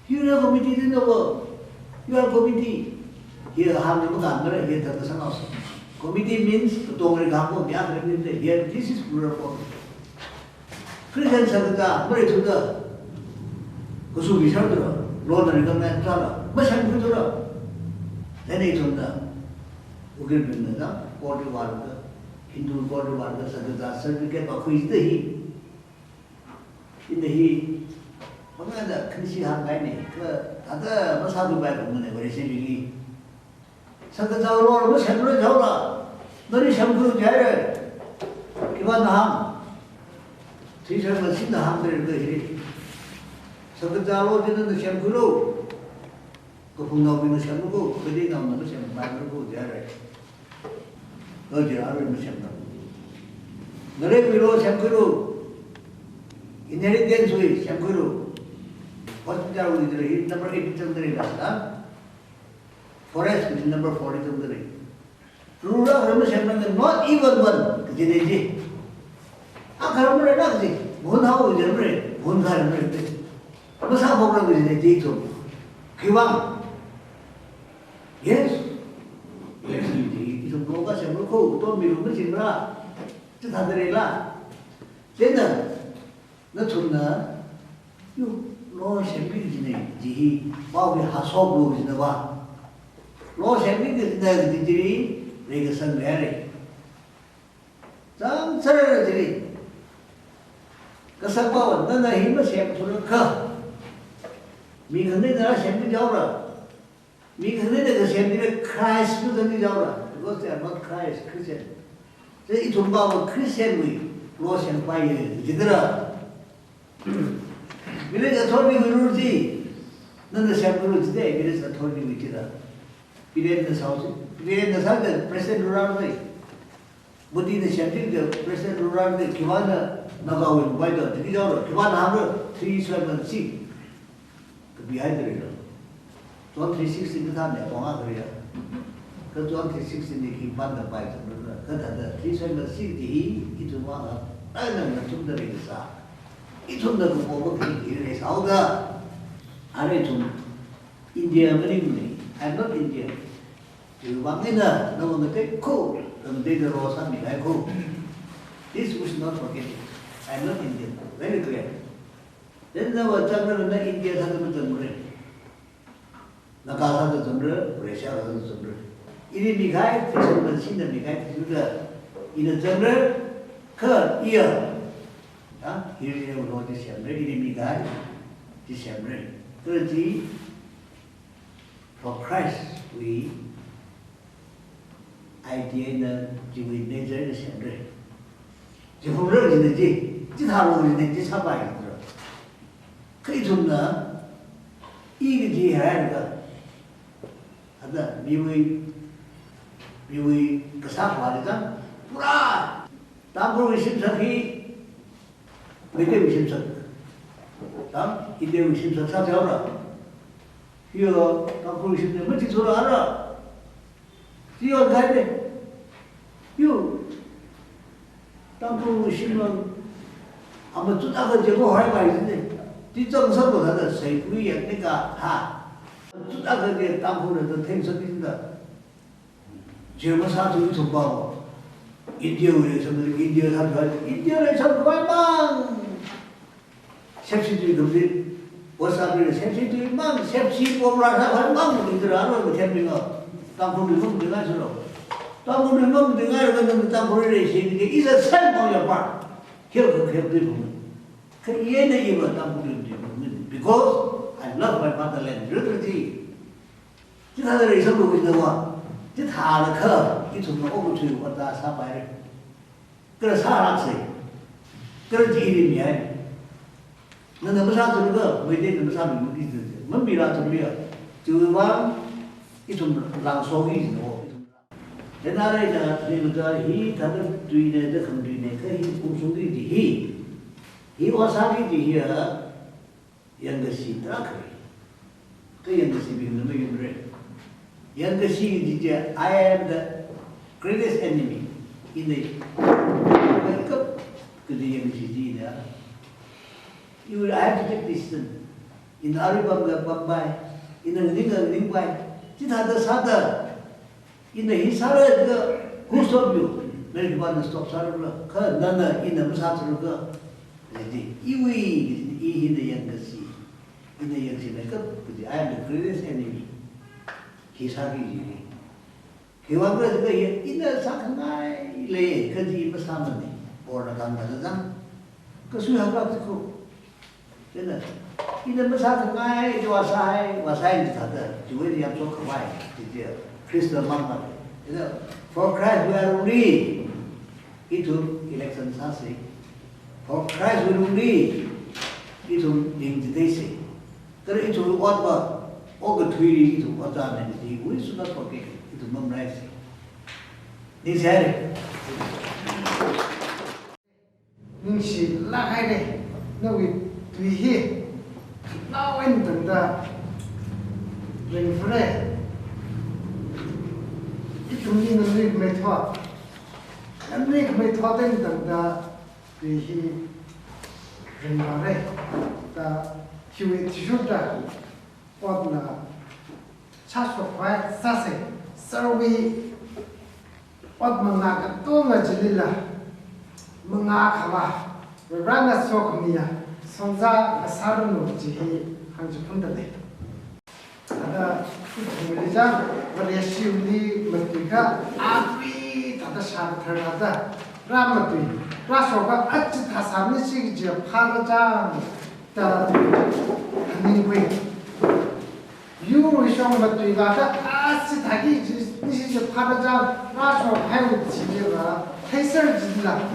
I: Here, a committee in the world. You are committee. Here, Hamdu, here, the San House. Committee means to Tongagambo, here, this is plural form. Christian Sakata, very to the Kusubi Shandra, Lord and Recommend Tala, Masham Kutura. Then it's on the Ugirpinada, Portu Varga, Hindu Portu Varga Sakata, certificate of who is the he. In the he, one of the Krisi Hangani, other Masadu Bakum, very silly. Sakata, Lord, Mashamra Jola, Nori Shambu Jared, Kivanaham. Teacher was in the hundred day. Sakatalo didn't the Shamkuro. Kupuna in the Shamuko, putting on the Misham, Bible, Jared. No, Jared Misham. The red below Shamkuru. Inheritance with Shamkuru. What is the number 8 of the river? Forest is number 40 of the river. Rural Ramasham, not even one, Jineji. I remember nothing. One hour is every one time. What's our problem with the detail? Kiwang. Yes. It's a progress and look, don't be looking at it. Then, not to you, Lord Shampin, the Bobby Hasobu in the one. Lord Shampin is the degree, like a son Mary. Some surgery. Kasapa, none of him was sent to the car. Me consider sent to Jora. Me consider the sent Christ to the Jora, because they are not Christ Christian. They eat about Christian way, lost and fire, Jidra. Village authority will see. None of the Shampoo today, village authority with Jidra. We in the south, we in the south, President Ruralway. But in the Shantik, the President Ruralway, Kivana. Nagaw by the Tigior, Kivan Hammer, 376 behind the river. 360 in the time, Pongaria. 360 in the Kivan by the 376 into one. I never took the river. It took the Kupo, it is out there. Aretum, India, very I'm not Indian. You want me there, no one take cold, and they the rose and I go. This we should not forget it. I'm not Indian, very clear. Then there was jungle in the India, jungle. Nakasa the jungle, Russia the jungle. In a Mikai, the seen the Mikai, in a jungle, curd, ear. Here you know this December, in a Mikai, December. 30, for Christ, we idea 呢就为内在的限制，就不认识的这套路的这差别是，可以从呢一个题还是个，他的因为个啥话的讲，不然当初为什么去没得为什么，当一点为什么差掉了，有当初为什么没记住了。 只要开的，有当初新闻，俺们最大的结果还关键的，这政策不他的谁不一样那个哈，最大的当初的都挺生病的，全部杀出一种包，印度为什么？印度他说，印度人很快忙，摄取最多的，我上面摄取最忙，摄取我们那很忙，你知道那个天平啊。 当初你梦的那时候，当初你梦的那个那么当初的那些，你一直三帮要办，这个对不？可也得有个当初的对不？Because I love my motherland, really. 这他的人生路的话，这他的课，一从那欧洲我打300人，搁那啥谁，搁那几里面，那么啥子那个，没得那么啥名字的，没比那怎么样，就是话。 一种朗诵一种，在那里呢，那个他的对的，这很对的，可以公众的我啥的演个戏都可以，这演个戏并没有人，演个戏就叫 I am the greatest enemy in the 那个演个戏的，因为 I have to take this in the Bombay, in the Ningbai. 其他的啥的，因为啥的这个古说有，那就把那说啥了，可那因那么啥子那个，因为因的样个是，因的样是那个不是 I am the greatest enemy， 其他的是，其他的这个因那啥个来嘞，可是不啥么的，我那干嘛的讲，可是还不这个，真的。 因为没啥可爱，就我晒是他的，就为了要做可爱，就叫 Christian Mama， you know, for Christ we are only itu election sasi, for Christ we are only itu invitation, kalau itu apa, ogatui itu apa nanti, we should not forget itu memorize. Ini saya.
A: 你是拉开的，那位对些。 那稳等的人出来，一种你能力没错，那个没错等的这些人过来的，就会提出的，我那查出来啥事，survey， 我们那个多么之类了，我们那看吧，我让他说可没呀。 성자 사르노 지히 한주 푼다네. 아다 우리자 레시우리 머티가 아비 다다 샤르타다 라마티 라쇼가 아치 다사미 시기지 파르장 다 한닝괴 유리쇼 머티가 아치 다기 니시 파르장 라쇼 하요 지제가 해설지라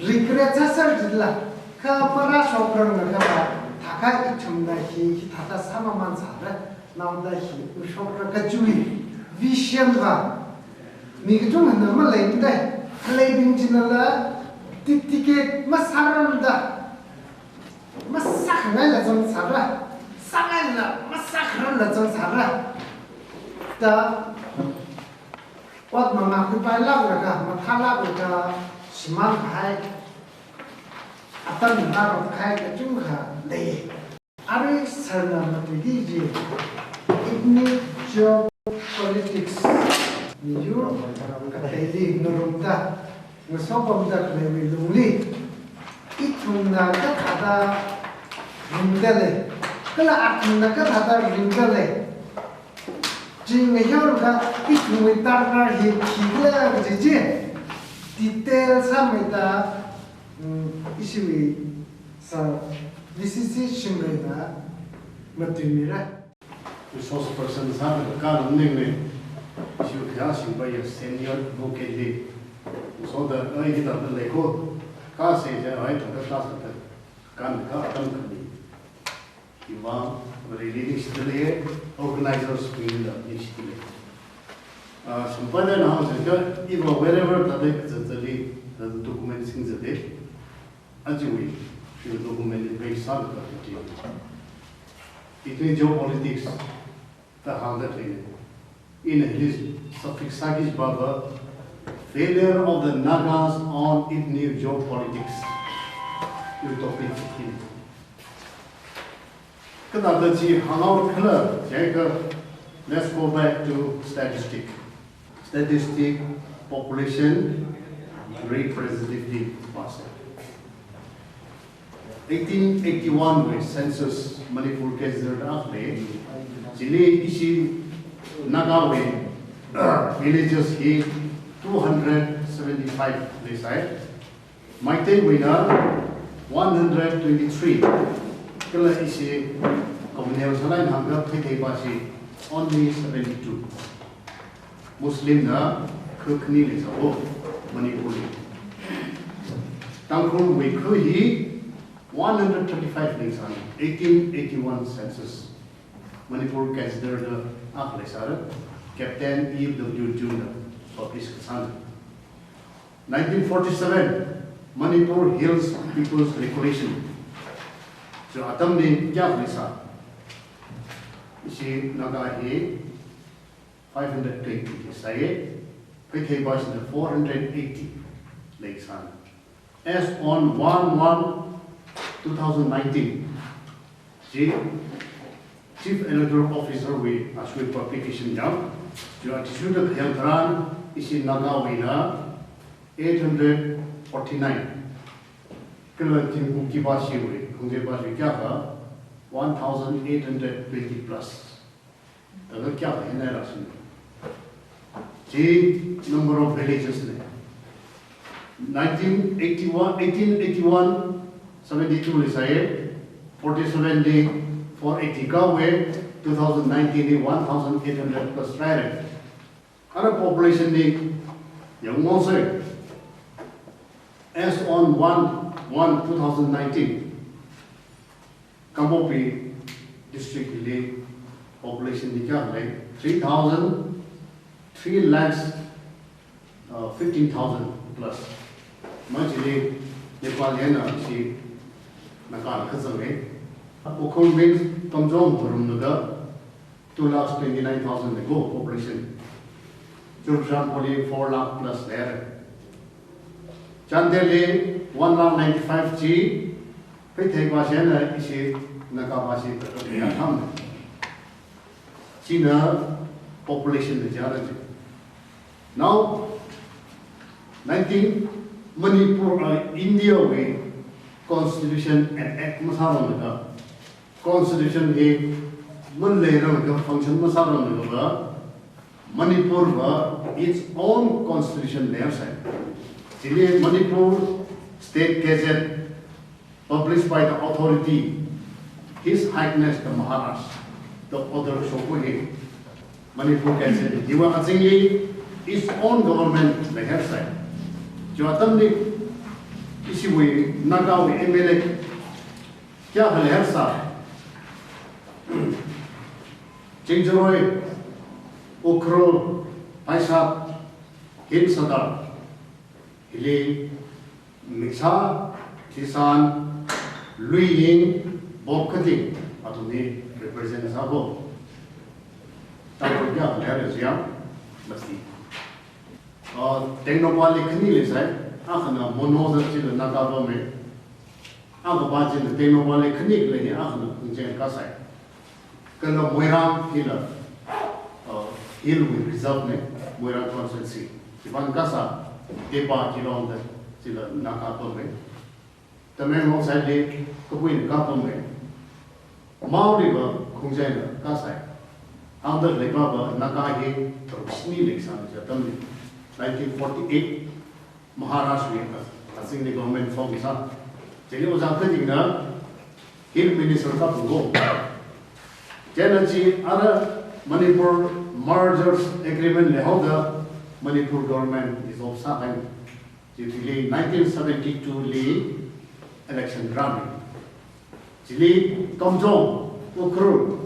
A: 리그레트설지라 그마라 쇼프는 거가 다가 이tum나 히 다다 사마만 사다 나온다 히 쇼프가 가주이 비션과 미그 좀 너무 레인데 레이빙지나라 띠띠게 마사람다 마사크나 좀 사라 사가나 마사크나 좀 사라 다 what 그 발라고가 마탈라고가 심한 가이 아빠는 나로 가야가 중가 네 아래 사람한테 이제 ethnic job politics 유럽 사람과 대리 노름다 무서움다 그래미 룽리 이tum나가 다다 링달레 그라 아tum나가 다다 링달레 진행형가 이tum이 따라 해 기가 그지 디테일 삼이다 이시위 사 VCC 심레다 맞습니다.
H: resource person 사는 가는 능력
J: issue classing by a senior vocally. So the I did the Lego class is I took the class of the can company. You want really still organizers in the initiative. Some further now is even wherever the documents in the day, as you will, the document based on the between geopolitics, the hundred in his suffix Sagish Baba, failure of the Nagas on ethnic geopolitics. Utopia 15. Kanadaji Hanau Killer, Jacob, let's go back to statistics. Statistic, population, representative percent. 1881 with census Manipur Kaiser Afle, Jili Ishi Nagawe, villages hit 275 this side. Maite winner 123. Kala Ishi Communal Salan Hanga Pitebashi only 72. Muslim na Kukni is a Manipuri. Tangkul Wikuhi 135 links on 1881 census. Manipur considered the Aflesara, Captain E.W. Juna, published San. 1947, Manipur Hills People's Regulation. So Atamni Kyaflesa. She Nagahi 520, Saye, Pekebas 480 lakes on. As on 1/1/2019, Chief Electoral Officer with Ashwin Publication Jam, you issued a Heltran is in Nagawina 849. Kilometer Kibashi, Kungebashi Kaka 1,820 plus. The Kaka in Erasmus. Number of villages. 1881, 72 is 47 day, 480 Gawe, 2019 1,800 plus direct. Other population young also. As on 1/1/2019, Kambopi district population 3,15,000 plus. Majili Nepaliana, she Nakal Kazame. Okul means Tomjong Burumnaga, 2,29,000 ago population. Jurjan Poli 4 lakh plus there. Chandeli 1,95,000 G. Pete Bashana is Nakabashi Yatam. China population is Jaraji. Now, 19 Manipur, India way constitution and act Masaramaka. Constitution is Mulay function Masaramaka. Manipur its own constitution there side. Manipur State Gazette published by the authority, His Highness the Maharaj, the other Shokuhi, Manipur Gazette. Jiwa Azingli, its own government the head side. Joatamni Ishiwi, Nagawi, Emelek, Kya Halhersa, Chinjaroy, Ukro, Paisap, Hilsadar, Hili, Mixa, Tisan, Lui Ying, Bob Cutting, Atuni represents Abo. Takoya, Larisia, Masti. Technopali Kanil is right, Akana, Monoza Chil Nagavame, Agabajin, the Technopali Kanil, Lady Akana, Kunjan Kasai. Kala Moira Hiller, Hill with reserve name, Moira constancy. Ivan Kasa, Deba Kilon, the Silla Nakapome. The man outside Lake, Kuin Kapome. Mao River, Kunjana, Kasai. Under Lebaba, Nakahi, Sni Lakes on the 1948, Maharashtra, I think the government formed this up. Jeli was acting Hill Minister Kapungo. Generally, other Manipur mergers agreement le hoda Manipur government is of Sahan Jili 1972 li election granted. Jili Tomjong Ukru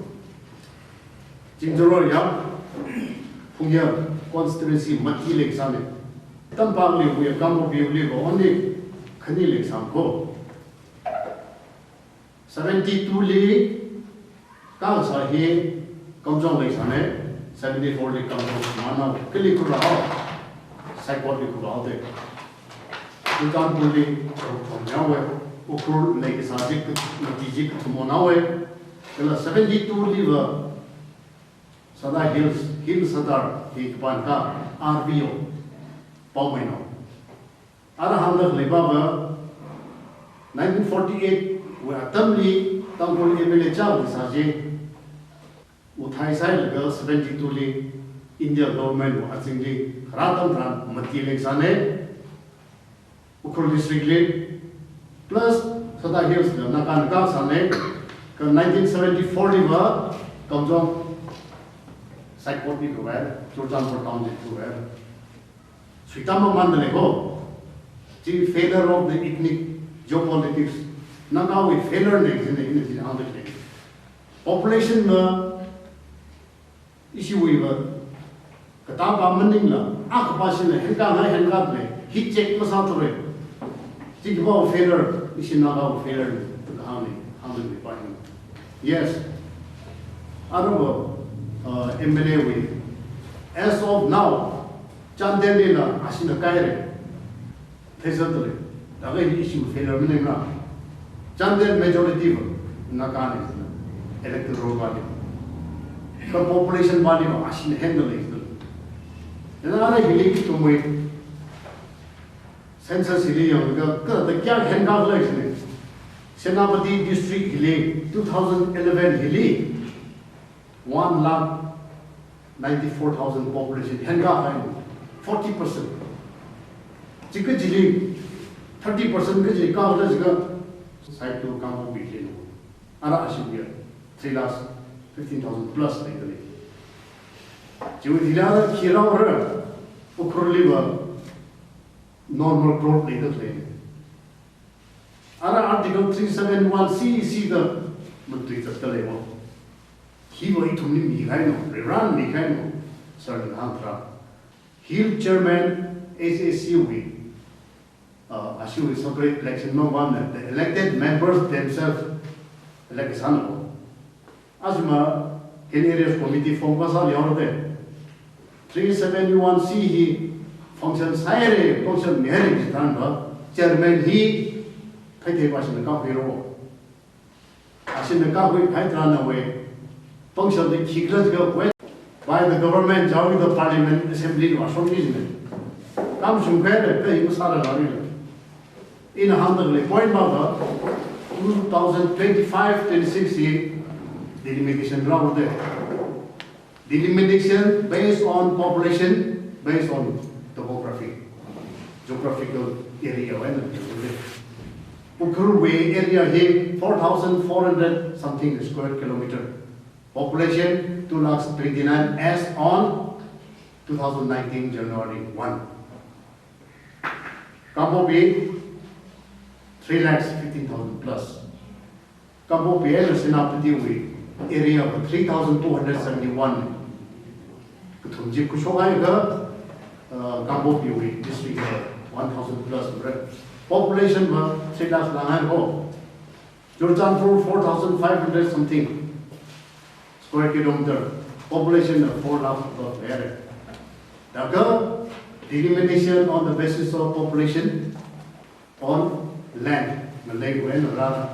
J: Jindoro Yam Punya constituency Mati Lake Summit. Tampang we have come up with only Kani Lake Sampo 72 li Kang Sahi Tomjong Lake Summit 74 li Kamjong Mana Kilikura Saipot Likura there. Tutan Puli from Yawe Ukur Lake Sajik Matijik Tumonawe 72 liver Sada Hill Sadar Hikpanka RBO Pomeno Arahanda Libaba 1948 where Tamli Tangul Emile Chow Saji Uthai Sai Girl 72 li India government was singly Ratam Ram Mati Lexane Ukur district plus Sada Hills Nakanaka Sane 1974 liver Kamjong Saipot ni kuwer, Churchanpur township kuwer. Sritama Mandaleko, the failure of the ethnic geopolitics. Now we failure next in the other thing. Population issue we were. Kataba Mandingla, Akapashin, Henka, he checked Masatore. Think about failure, Ishinaga failure to the Hami, yes. Arabo. MLA with. As of now, Chandelina Ashina Kaire, Tesatore, the way issue failure Minna. Chandel majority Nakani, electoral body. The population body of Ashin handling. Another belief to me census Hilium, the Kyak Henga election. Senapati district Hili, 2011 Hili. 1,94,000 population, Henga 40%. Chikajili 30% Kaji Kavlaska side to Kampo Billion. Ara Ashibia 3,15,000 plus legally. Judilla Kira Ukurliva normal growth later lane. Ara Article 371 CEC the Mutri Level. He will to me, Iran, Mikhaino, certain Hantra. Hill chairman, SACUB, Ashu is separate election, no one, the elected members themselves elect Sanabo. Asma, in areas committee from Basal Yorode, 371C, he functions higher, function marriage, chairman, he, Pete was in the Kapiro. As in the Kapi, I ran away. Function the Kiklas by the government, joining the parliament assembly was from Israel. Comes from where the Musala in a hundred point about 2025-2060 delimitation round there. Delimitation based on population, based on topography, geographical area. Ukurwe area here 4,400 something square kilometer. Population 2,29,000 as on 2019 January 1. Kampo B 3,15,000 plus. Kampo B is Senapati area of 3,271. Kutumji Kushoga Kampo B district 1,000 plus. Population 3,000. Churchanpur 4,500 something. Square kilometer, population of 4 lakh of area. The delimitation on the basis of population on land, Malay when rather.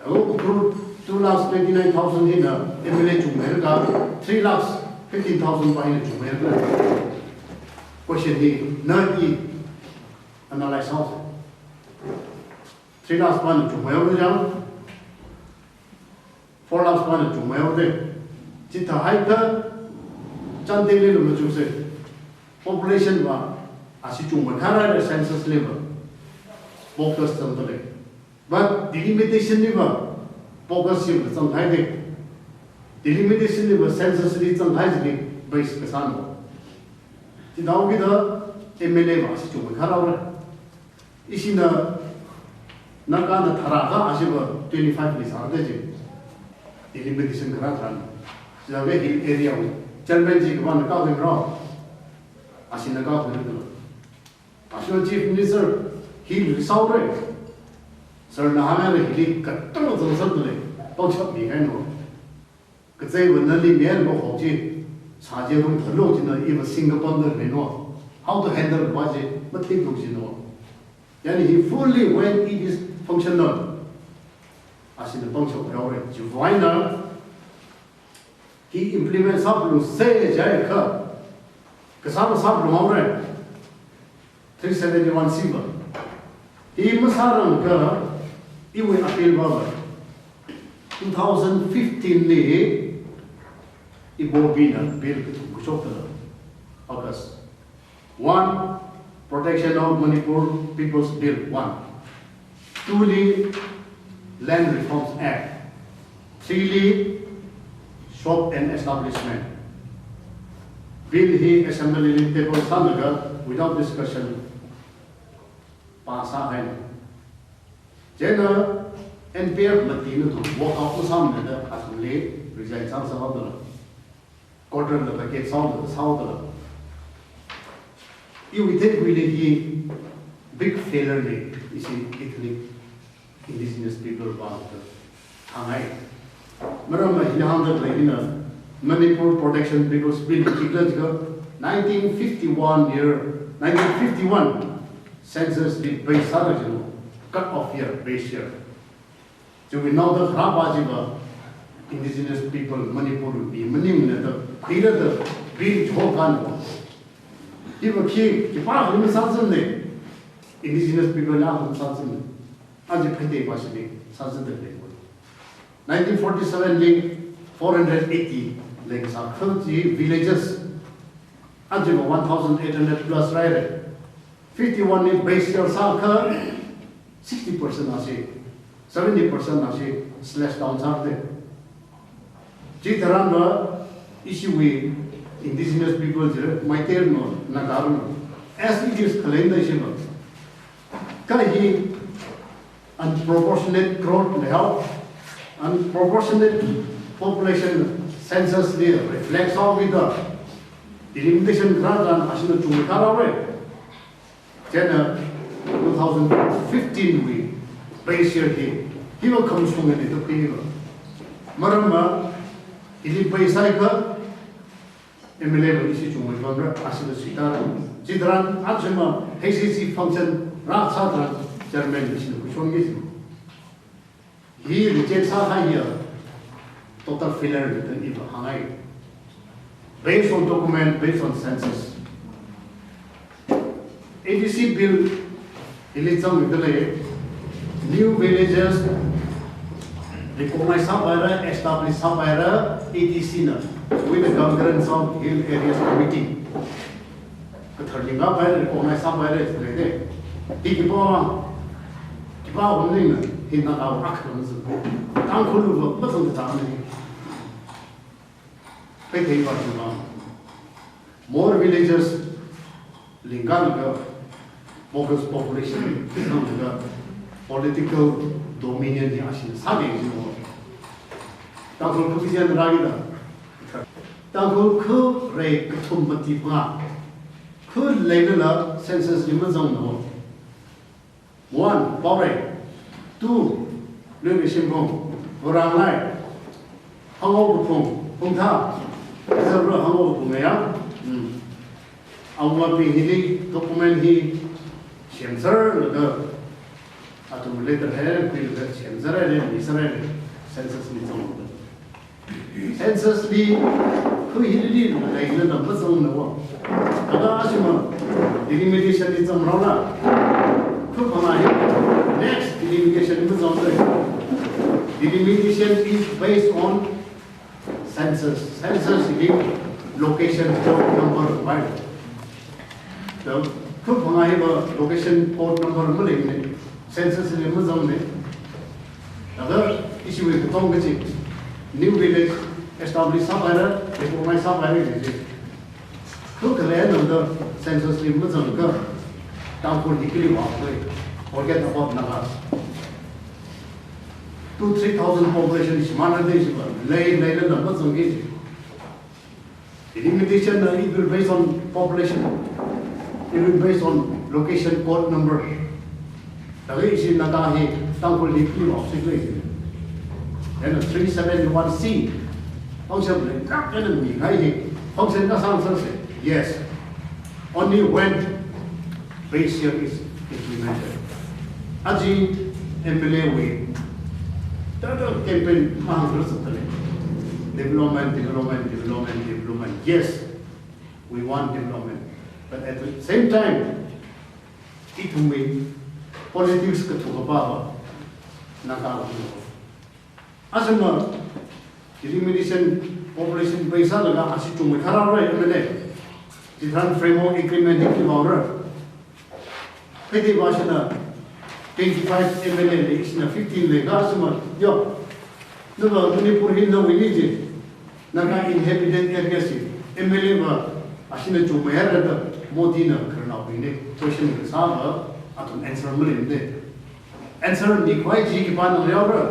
J: 2,29,000 in MLA to America, 3,15,000 by America. Question D, not E, analyze also. 3,000 to America. 4 lakhs one to my own. Chita Haika, Chandeli Lumajuse, population was Asitu Makara, census level, focused on the lake. But delimitation level, focus you some hiding. Delimitation level, census leads on hiding, base Kasano. The now with the MLA was to Karawa. Is in the Nakana Taraka, as you were 25 years out of the limitation Karatan. The very area, German one government wrong. As in the government. As your chief minister, he will solve it. Sir Nahamel, he got total certainly. Don't shut me, I know. Because they were not in the end of Hoji, Sajerum, the load in the even Singapore, they know how to handle the budget, but they don't know. Then he fully when it is functional. As in the bunch of priority, Joanna, he implements something, say, Jayaka, because I'm a sample already. 371 Simba. He must have a he will appeal over 2015 Lee, Ibobina Bill August. 1. Protection of Manipur People's Bill 1. 2. Land Reforms Act. 3. Shop and Establishment. Bill he assembly table Sanaga without discussion. Pasa hai. Jena NPF Latino to walk out to some that as late resign some of the quarter of the get sound of the south. You will take really big failure is in ethnic indigenous people about the Hangai. Marama Hinahanda Lagina Manipur Protection People's Bill 1951 year 1951 census did base salary cut off here base year. So we know the Rabajiba indigenous people Manipur will be Manim the Peter the Bill Jokan. Even king, the part of the Sansan indigenous people now Sansan as a petty Bashidi, Sansan. 1947 link 480 links are 30 villages. Anjima 1,800 plus right. 51 in base year Saka, 60% Nashi, 70% Nashi slash down Sarte. Jitaranda issue with indigenous people, Maiterno, Nagarno, as it is calendar Shiva. Kahi unproportionate growth health, unproportionate population census reflects all with the limitation grant and Ashina Chumikara. Then 2015 we base year he will come from a little people. Marama, he base cycle, MLA issue to my brother, Ashina Sitara, Jidran, Ajama, HCC function, Rat Satra, German mission, which one is he rejects our here, total failure with the Hangai. Based on document, based on census. ABC bill, new villages, recognize Sabaira, establish Sabaira, ATC with the governance of Hill Areas Committee. The third up, recognize Sabaira is ready. Ikipa only, he not our actions. Uncle, what's on the time? More villages, Linganaga, focus population, political dominion, Yashi, Tango Kufian Raida. Tango Ku Ray Kutumbatipa. Could label census limits on the 1. Bore. 2. Lumishimbo. Orangai. Hango Pungta. Is a real humble Pumea. Our being document he Shemser, the accumulator hair, Shemser, Israel, census Nizam. Census Lee, who he did like the numbers on the wall. Adashima, delimitation is on Rona. Kupana, next delimitation is on the delimitation is based on census. Census is location port number 5. The Kupana location port number census is Amazon. Another issue with the Tongachi. New village established Sabara, before my Sabara, ทุกทะเลนั่นเด้อ census ลิมมันจะก็ตามคนที่กลีว่าเลย forget about numbers 2,000-3,000 population is managed layนั่นมันจะกี่ limitation it will based on population it will based on location code number แต่ก็อีกสิ่งนั้นก็ให้ตามคนที่กลีว่าสิเลย and 371C ต้องเชื่อเลยครับนั่นมีใครเห็นต้องเซ็นก็สร้างเสร็จ yes only when base year is implemented อาจี MLA way แต่ก็แคมเปญมหาวิทยาลัย development yes we want development but at the same time it will make politics ก็ถูกบ้านะครับasma elimination population paisa laga asi chung me khara rai mele different framework agreement ki bawra pedi bashana 25 mla le isna 15 le ga asma yo no manipur hin no wini je naga inhabited area si mla ba asina chung me har da modi na karna wini question ke sa ba atun answer mele de answer ni khoi ji ki ban no yaura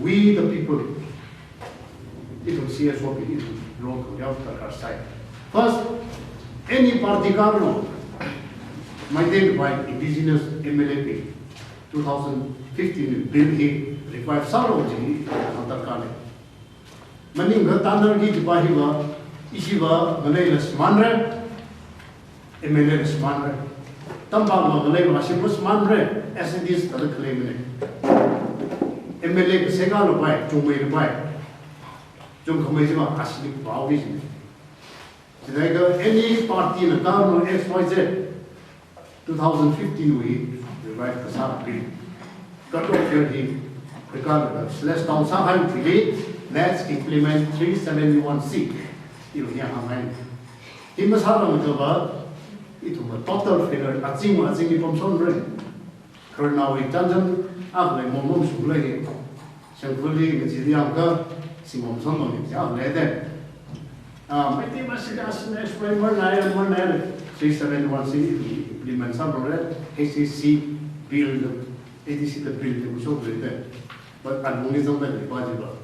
J: we the people it will see us what we need to local our side. First, any party government maintained by indigenous MLAP 2015 bill he required Saroji Antarkale. Maning Tandargi Bahiva, Ishiva, Malay Smanre, MLA Smanre, Tambama Malay Mashimus Manre, as it is the claim. MLA Segalo by Jumway by Jum Committee Catholic Bowdism. Any party in the government XYZ 2015 we revived the South Bill. Got to hear him regardless. Let's down Saham today. Let's implement 371C. You hear how many? He must have a it was a total failure. Azim from Sunray. Currently, Tanzan. After Momom Sulay, Shankuli, Zidianka, Simon Sonon, Yavlede. My team was suggested when 371C implement some of that, HCC build, ADC the build, it was over there. But I'm only so that the budget of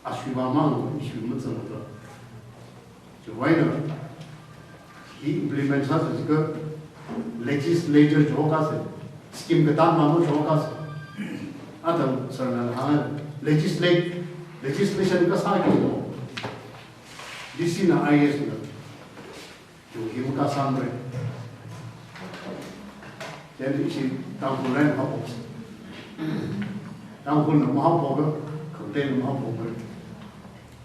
J: Ashwamang, Ishmael. So why not? He implements us as good legislature Jokas, scheme the Tama Jokas. Adam Sarana legislation का साथ हो जिसी ना IS ना जो him का सामने जैसे इसी तांबुलैन हाउस तांबुल ना महापोगा contain महापोगा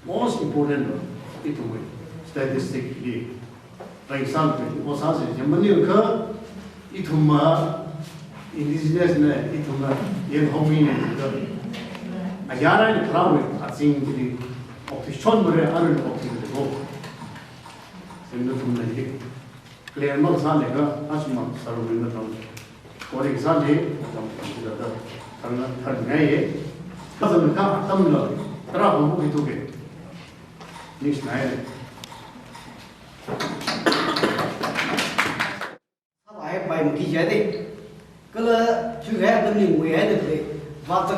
J: most important itu statistik ini for example वो सासे जमनी उनका itu mah indigenous na itu mah yang hominin itu ayara ni perawi asing jadi option mereka ada option itu sehingga lagi clear mak sana ke asma sarung itu tahu for example kita ada karena ternyata kalau mereka tahu lah terapa itu ke ni sebenarnya
B: apa yang kita jadi kalau juga ada ni mulia ada tu waktu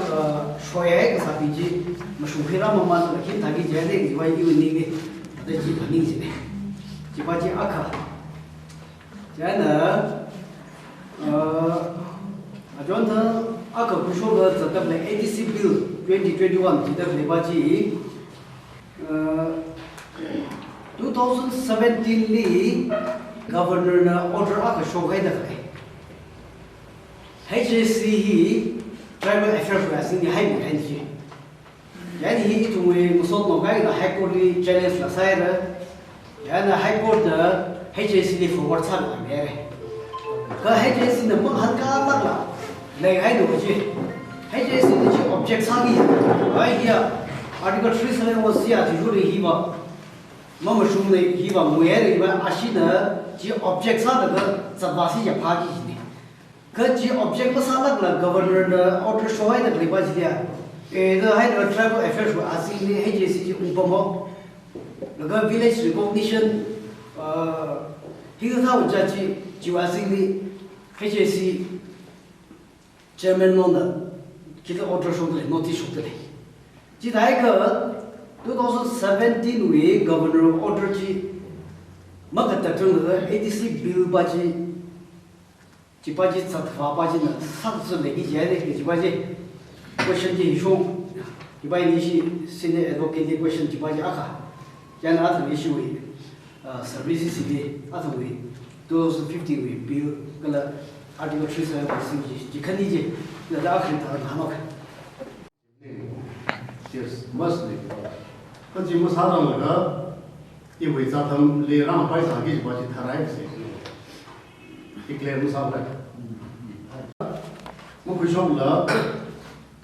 B: soya ke sapi je masukira mama tu lagi tadi jadi jiwa itu ni ke ada jiwa ni je jiwa je akal jadi contoh akal kusuk tetap le ADC Bill 2021 tetap lepas je 2017 ni Governor na order akal shogai dah le HSC hi tribal affairs wasi ni hai bukan je jadi hi itu musot nogai na high court ni challenge la sai ra jadi high court da HSC ni forward sa la mere ka HSC na mang halka mak la le hai do je HSC ni je object sa gi ai ya article 37 was ya ti juri hi ba mama shum ne hi ba muere ba ashina je object sa da sabasi ya phagi ni Kerja objek masalah lah governor order soai dah lepas dia. Dah hai dah tribal affairs asing ni HSC umpama, laga village recognition 这个他们家去9万的 HSC chairman 弄的，这个 order 说的嘞，notice 说的嘞。这台个2017 为 governor order 去，没个特征的 ADC bill 把这把这查发把这呢，上次那个节的这把这 question 这说，这把你是现在 advocate question 这把这阿卡，将来阿头也是为services 的阿头为2050为 bill 个了。Article 37这肯定是，那大家可以谈谈了。
J: Yes, mostly. 可是我啥都那个，因为咱们来让摆上去就把这谈来的事情，一个我啥不来。我会说了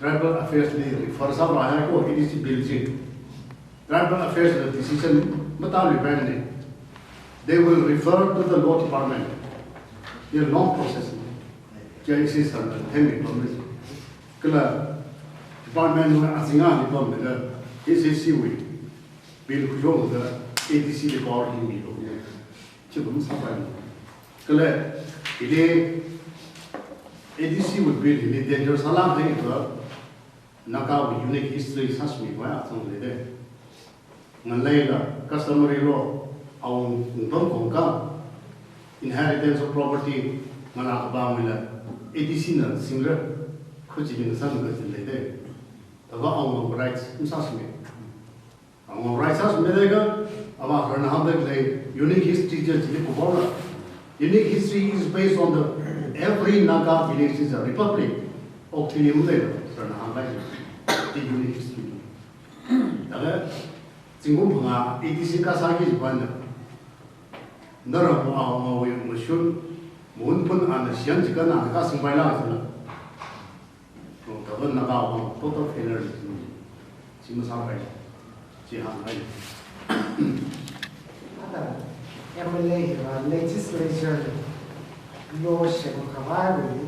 J: ，Tribal Affairs 的 for 啥不来，我一定是 building. Tribal Affairs 的 decision 不打里边的 ，they will refer to the law department. The long process. 这一些事儿很明白的，个了，department 的阿星啊，你讲那个一些细微，比如说那个 ADC 的高级米路，就不能啥办法。个了，这里 ADC 会比这里 danger 啥啦的一个，那个 unique history 啥什么玩意儿从来的，我来了 customary law，เอา不同ของกัน inheritance of property 我拿个办法了。ADC 呢，新人，科技的上个之类的，那个我们 rights 没啥什么，我们 rights 啥什么那个，啊嘛，可能他们来 unique history 就直接不包了。Unique history is based on the every Naga village is a republic of the name there, 可能他们来的 unique history。那个，政府朋友 ADC 干啥去办的？那个我说。muốn phân ăn là xiên chỉ cần ăn cái sinh bài lang thôi, rồi các bạn nào vào tốt tốt failure chỉ mới sao vậy, chỉ hàng này.
A: MLA và legislature law sẽ có khá với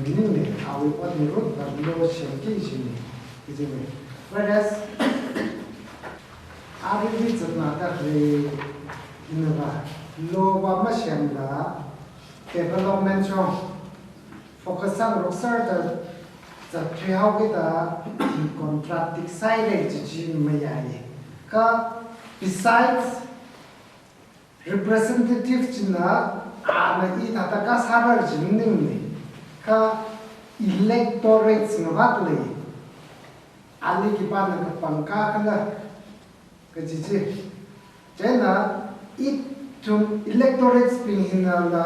A: những người họ bị bắt buộc và law sẽ cái gì này, whereas ai biết rất là các về innova law và mà xem là development trong focus on research the theo cái ta contracting side chỉ mấy ai ka besides representative china na I thata ka sabar jingning ni ka electorate ngawat le ali ki pa na pangka kala ka chi chena it tum electorate spin hinala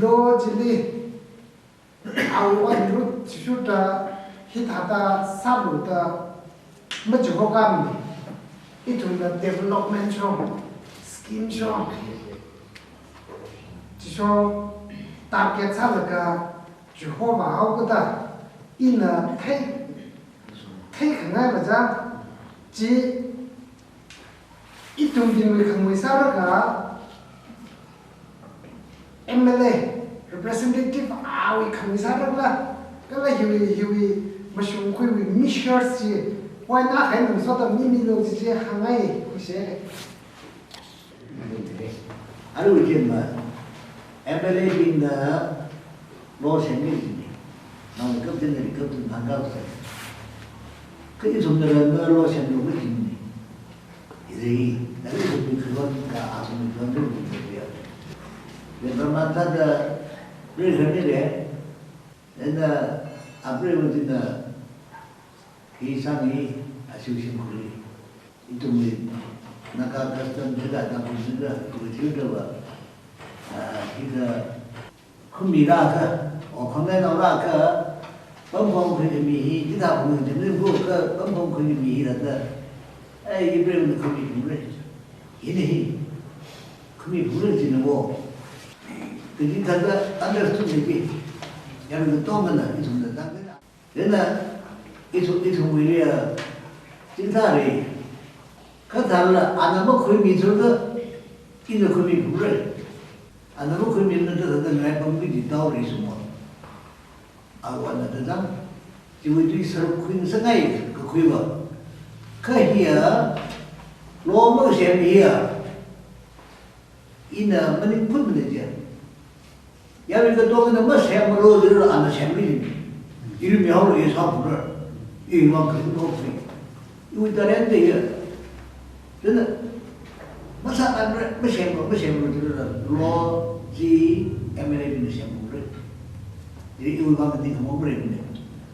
A: lo jili awa ru chuta hit hata sabuta majhokam ni itum na development trong scheme trong cho target salaka Jehovah hauda ina thay ngai ba ja ji itum din we khang we saraka MLA representative awi khang saraka kala hiwi mashung khoi we mishers ji why not hai nung so ta mi lo ji hangai ku se
I: 아니 우리 뭐 MLA 빈다 로생이 나는 급진들이 급진 반가웠어요. 그게 좀더는 로생이 우리 이제 나를 좀 그거가 아주 그런 걸 못해요. 내가 맞다가 왜 그러는데 내가 앞으로 문제나 이상이 아쉬우신 분이 이tum이 나가 갔던 데가 나쁜데가 그 뒤로가 이거 흠이라가 건강하라가 범범 그림이 이다 보면 되는 그 범범 그림이 이라다 이 브레는 그림이 그래 이네 그림이 부러지는 거 그게 다가 안더스탠딩이 야는 또는 이좀 더 당근아 내가 이좀 위에 진짜리 그 다음에 안 하면 그림이 저거 이는 그림이 부러져 안 하면 그림이 있는데 그것은 내 범위지 떠오르지 뭐 아원나다 지금도 서로 큰 생각이 그 그거 그희야 lo mo xem here ina mani put me je ya vi ga to na ma xem lo de lo an xem bi ilu mi hao lo ye sa bu de yi ma ke to fi yu da ren de ye真的 mà sao anh mới xem rồi là lo gì em ấy đi xem rồi thì yêu bằng cái gì không biết này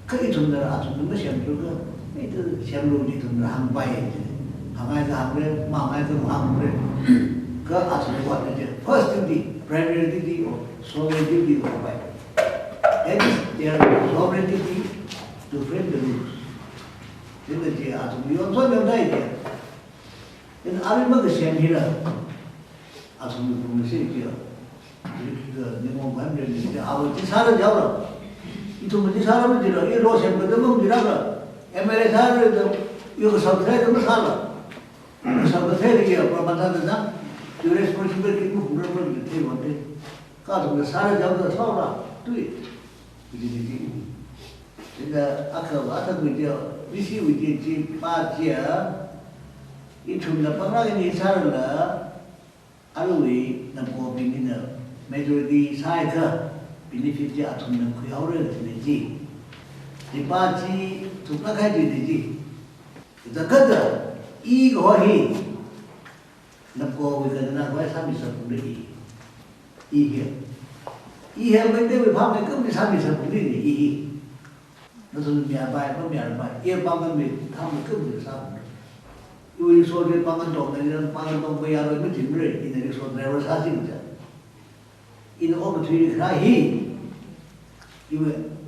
I: cái chuyện đó là chuyện mới xem rồi cái thứ xem rồi thì chuyện là hàng bay hàng ai ra hàng đấy mà ai ra hàng đấy cái chuyện đó là gì first duty primary duty or sovereign duty của bay and their sovereign duty to frame the rules thế là gì chuyện đó tôi nói đây nên ai mới cái xem gì là 아무도 보면 세기야. 이렇게 내가 뭐하면 되는데 아버지 사람 잡으라. 이 도무지 사람을 들어. 이 로셈도 멍지라가. MLA 사람을 이거 사업해야 되면 살아. 사업해야 되게 프로만다나. 그 레스포시빌리티 부르는 게 뭔데? 가서 사람 잡아서 살아. 뚜이. 이제 제가 아까 왔다고 이제 위시 위지 빠지야. 이 춤나 빵라니 살아. 알로이 남고 비니나 메조디 사이가 비니피티 아톰는 그야오를 되지 디바지 두가가 되지 그다가다 이거히 남고 위가나 거에 삼이서 분들이 이게 근데 왜 밤에 끝에 삼이서 분들이 이 무슨 미아바이 뭐 미아바이 이 밤에 밤에 끝에 삼 이 소리 방은 동네는 방은 동네야로 믿음을 이들이 소리로 사진자 이는 오버트리 가히 이거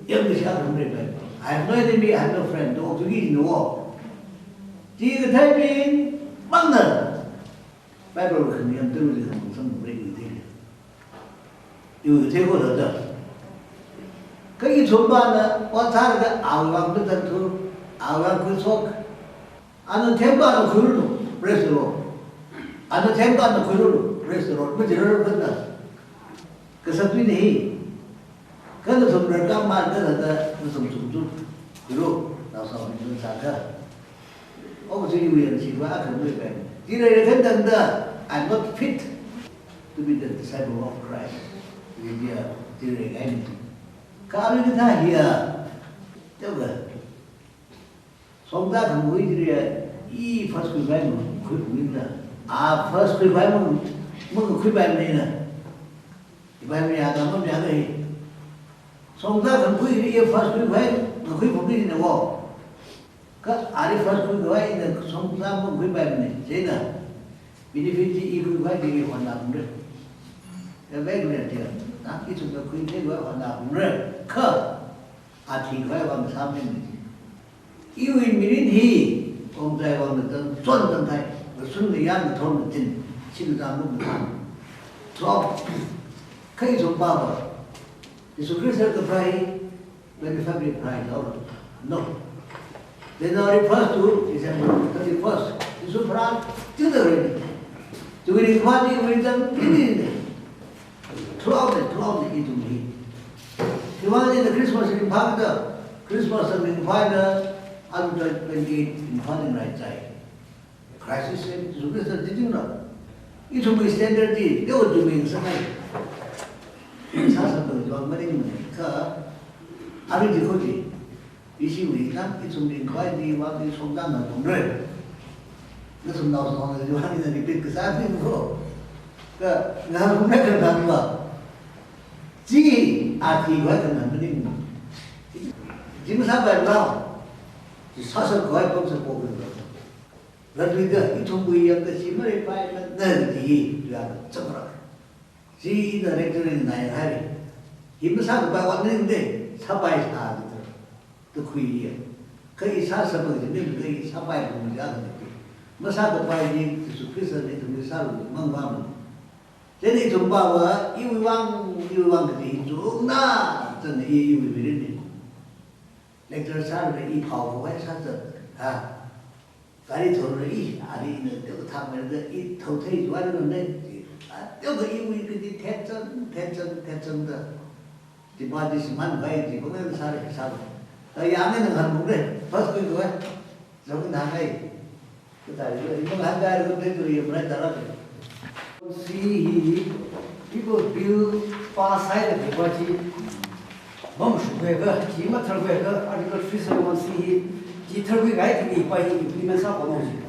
I: 여기 시작을 해 I have no enemy, I have no friend. 또 어떻게 있노? 지금 타이밍 막나 바이블을 그냥 들으려고 무슨 노래가 돼. 이거 되고서다. 거기 전반은 왔다가 아우랑도 던투 아우랑 그속 아는 템바는 그걸로 브레스로 아는 템바는 그걸로 브레스로 뭐 저러는 건다 그 사람이 그래서 sombrer가 말들었다 무슨 좀 그로 나서 무슨 사가 어제 위에 지가 그걸 배 이래 된다 I'm not fit to be the disciple of Christ 이게 이래 가는 가르가 다 해야 저거 성다 그거들이 이 first revival 그 보인다. 아 first revival 뭐 그 revival이나 revival이 아가면 야게 성다 그거들이 first revival 그 보이는 거. 그 아리 first revival은 성다 뭐 revival이 제가 비니피티 이 revival이 원하는데 왜 그래요? 나 이쪽도 그 대가 원하는데 그 아티 revival 사람이 이의 미린히 공자에서는 존중ଥାଏ 순리한 돈을 신장도 저 그게 좀 봐봐 예수 그리스도 프라이 when the family pride no they are refers to December 31st 예수 프라이 뜨더니 저기 과지 우리는 이제 throughout 이동이 그와는 크리스마스는 방다 크리스마스는 파이나 under 28 in Father right side. Crisis said, Zubisa did you know? It will be standard, they were doing something. Sasa John Marin, Ari Dikoti, Ishi Wika, it will be quite the what is from Dana from Red. This one knows on the Johanna and the big Kasafi go. Now, Mecca Dama. Gee, Aki Wakan and Marin. Jim Sabbath now. 사서 거의 검사 보고 그러고 그러니까 이 통부의 것이 머리 빠이면 너희들이 정말 지 다이렉터는 나의 하리 힘을 사도 봐 왔는데 사바이 사거든 또 그이야 거기 사서 보는데 거기 사바이 보는 자거든 뭐 사도 봐야지 그래서는 좀 사로 망가면 제네 좀 봐와 이왕 그지 쭉나 저는 이 비리네 lecture 사람들 이 파워가 사서 가리 돈을 이 아리는 또 타면서 이 토테이 좋아하는데 또 이 그게 대전다 디바디스만 가야지 그거는 사람 양에는 한 건데 벌써 그거 저기 나가이 이거 한 달에 그래도 이번에 따라서 시 이거 빌 파사이드 되고지 멈추고가 지마 털고가 아리컬 피서원시 지털고 가야 되기 빠이 임플리먼트 하고는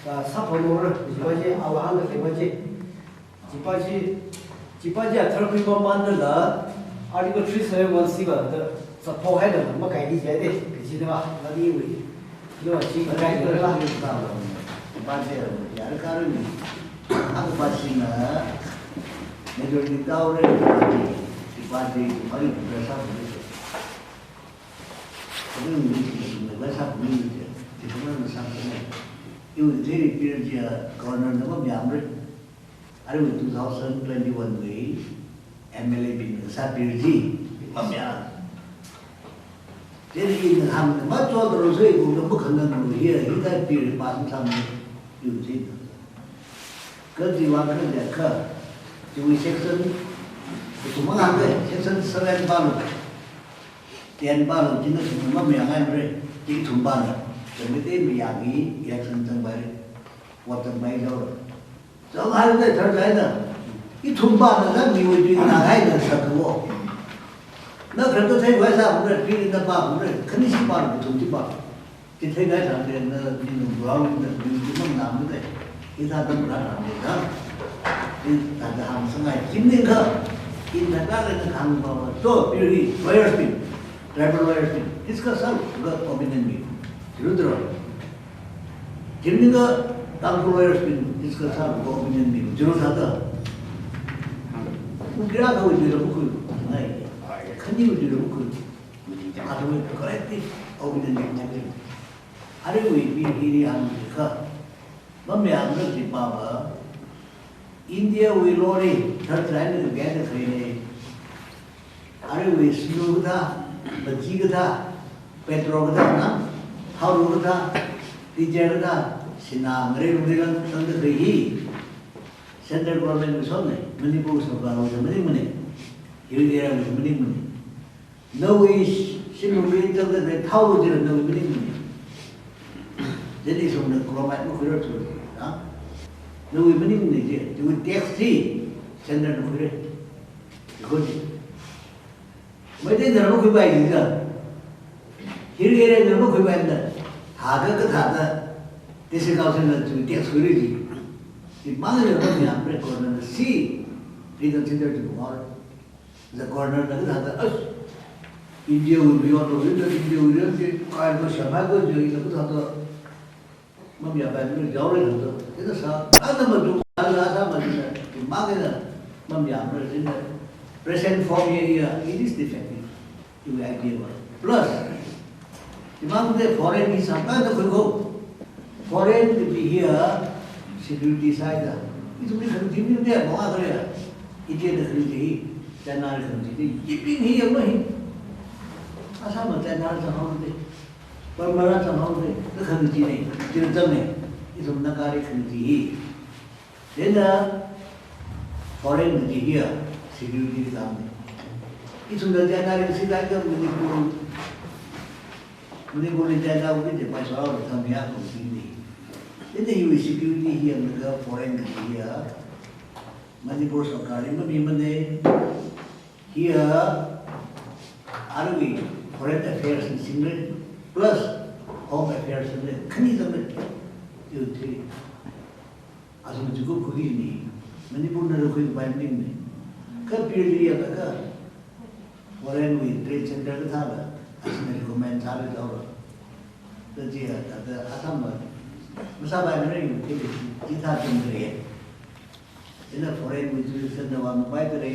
I: 자 사포노를 지바지 아와한가 되고지 지바지 털고 만들다 아리컬 피서원시가 사포하이드 뭐 가이디 제데 그지도가 어디 우리 이거 지금 가이드라 맞아요. 야르카르니 아그 바시나 내가 다오레 바디 머리 부서서 그는 내가 사 보이는데 지금은 상태네. 이거 제일 필요지야. 거는 너무 냠을 아리고 2021 웨이 MLA 빈 사필지 밤야 제일 한 맞춰들어서 이거 너무 건강으로 해. 이다 필 빠슴삼 유지 그 뒤와는 내가 지금 섹션 도망가는데 섹션 7반 대반은 진짜 정말 명함을 이 돈반을 근데 미야기 액션 정말 어떤 말이죠 저 하는데 더 잘다 이 돈반은 미워지 나가야 된다고 나 그래도 제 회사 오늘 비린다 봐 오늘 큰 시반 좀 봐. 기태가 잘되는 이는 뭐하는 민주만 남는데 이사도 불안합니다. 이 다들 항상 김민가 인나가는 강보 또 비리 와이어스핀 드라이버 와이어스핀 디스커스 그거 고민된 미 들어들어 김민가 강보 와이어스핀 디스커스 고민된 미 들어다다 우리가 그 이런 거 나이 큰 일을 이런 거 아주 그랬지 고민된 미 아래고 비리리 하니까 너무 안 그렇지 봐봐 인디아 위로리 더트라이는 게는 그래 아래고 스누그다 버지그다 페트로그다 나 하루그다 디제르다 시나그레 우리는 선들이 센터 거버넌트 손에 머니부서 가서 머니 이리라고 머니 너의 신문이 저들 타오르지는 너 머니 jadi sebenarnya kalau macam kira tu, Nunggu mending ni je, nunggu taxi, cendera nunggu deh, ikut. Macam mana nunggu bayi juga, kira-kira nunggu bayi dah, ada ke tak ada, desa kawasan tu taxi ni, di mana nunggu ni apa corner si, itu cendera tu bukan, the corner tu ada, India urian tu, India urian tu, kaya tu siapa tu jadi tu satu. Mami apa itu jauh lagi tu, itu sah. Ada macam ada macam tu, makanya mami apa itu present form ini it is defective. Itu idea. Plus, dimana tu foreign ni sampai tu kau foreign di here security side itu mungkin kerja ni dia bawa kerja, India dah kerja, China dah kerja, ini ni yang mana? Asal macam China sama tu. परंपरा समाज में तो खरीदी नहीं चिरंतन में इस उन्नकारी खरीदी ही लेना फॉरेन में दिया सिक्योरिटी के काम में इस उन्नत जानकारी किसी का क्या मणिपुर ने जानकारी उन्हें जब पैसा और थम या कुछ नहीं लेकिन ये सिक्योरिटी ही अंदर फॉरेन में दिया मणिपुर सरकार में भी मने here are we foreign affairs in Singapore plus home affairs में कहीं तो में जो थे आजकल जो कोई नहीं मणिपुर ने कोई बाइंडिंग में कब पीरियड लिया था फॉरेन में ट्रेड सेंटर का था असम को मैं चालू जाऊँ तो जी आता असम में मसा बाय में नहीं थे जितना तुम करे इन्हें फॉरेन में जो सेंटर वहाँ बाय करे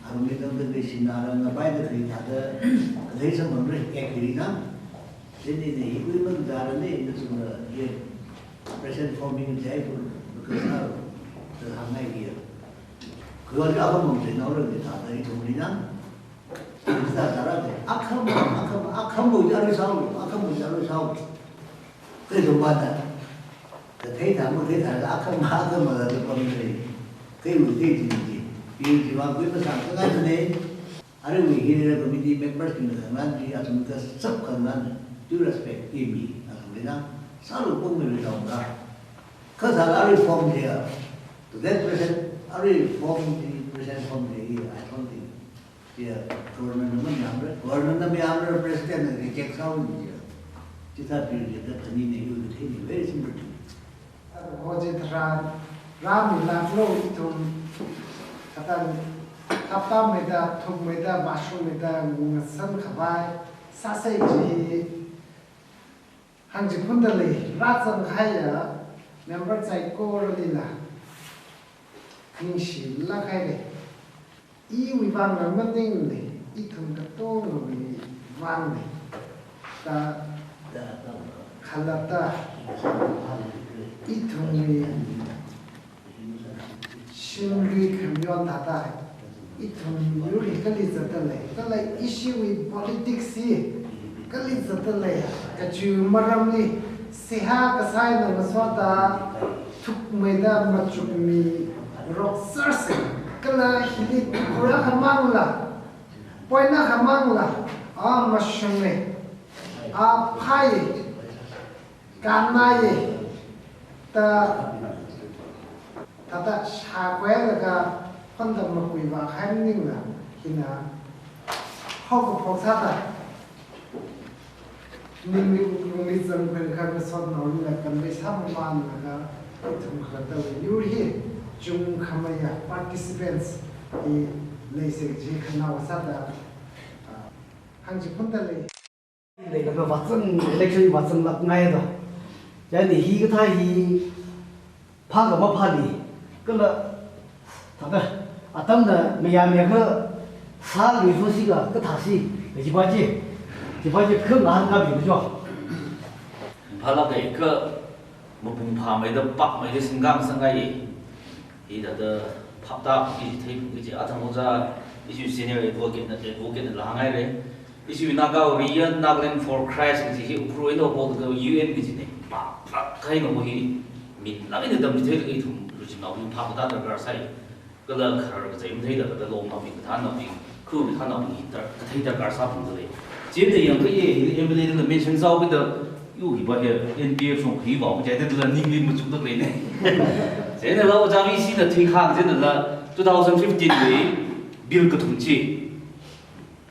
I: आगे तो उधर देशी नारायण बाय करे था तो देश में हमने एक ही ना jadi ni ibu memang jalan ni itu semua dia present forming saya pun berkesan terhamai dia. Kalau dia apa mungkin orang dia tak ada itu mungkin kita cara dia akam bujar risau. Kerja mana? Tetapi tamu kita akam ada tu pemilik. Kau mesti jadi. Ini jiwa gue pesan tengah ni. Ada wihir komiti members ni kan dia asal kita sab kan. To respect me, alhamdulillah, 사로 뽕을 나온다. 그 사람이 뽕이야. that percent, every 40% from the I don't think the government may have president rejects how you just have to get the panini you would take very simple.
A: 어제 ram 랑로 좀 약간 탑밤에다 톡메다 마쇼메다 무슨 가바이 사세지 한지 분들이 라전 가야 멤버 사이코르리나 킹시 라카이레 이 위반을 만든데 이 통과 또 우리 완네 다 칼라다 이 통이 신뢰 감면하다 이 통이 요리 걸리졌던데 그래 이슈의 politics이 걸리졌던데 그주 마람리 세하 가사이는 것보다 툭메다 맞춤이 록서스 그라 히리 그라 하망라 보이나 하망라 아 마shum에 아 파이 간나이 다 다다 샤괴가 혼담 먹고 이와 함닝라 히나 하고 복사다 님이 좀 그렇게 선 나올라 근데 삼만나가 좀 그렇다고 유리 중 카마야 participants 이 레이스지 그나와사다 한지 혼달래
B: 내가 맞선 election 맞선 락나이다 야니 히가 히 파가 뭐 파리 그러 다다 아담다 미야미 그 사리 소시가 그 다시 이바지 그 나한가 비죠
D: 팔아게 그 무분파매도 빡매도 생강 생각이 이다더 팝다 이제 아tam오자 이슈 시니어 에드보게트 라하이레 이슈 나가 리언 나글렌 for Christ 이제 우크라이나 보드 그 UN 기지네 막 가이노 뭐이 민나이는 담지들 이 루지 나오는 팝다 더 사이 그라 카르가 제 임대다 더 로마 민 단어비 그 단어비 있다 그 대다 가사 분들이 제대 영그에 엠블레는 멘션 사업의 여기 봐 NBA 좀 희망 제대로 닝리 무죽도 그러네 제가 오자미 씨의 퇴항 제가 2015에 빌 그 통치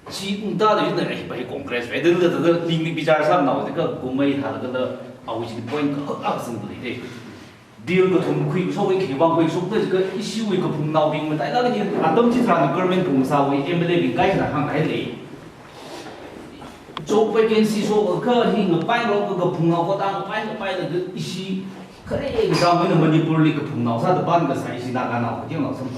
D: 지금다도 있는 이 콘그레스 레드르드 닝리 비자사 나오니까 고메이 하다가 아우지 포인트 학생들이 빌 그 통치 소위 기왕 그 속도 그 이슈의 그 분나오빙을 따라가니 안dom지라는 거면 동사의 엠블레 가이나 항가이리 job vacancy so occur he ng pai ro ka phunga ko tang pai da isi khare exam ne manipur li ka phunga sa da ban ka sai si na ka na ko jing la sam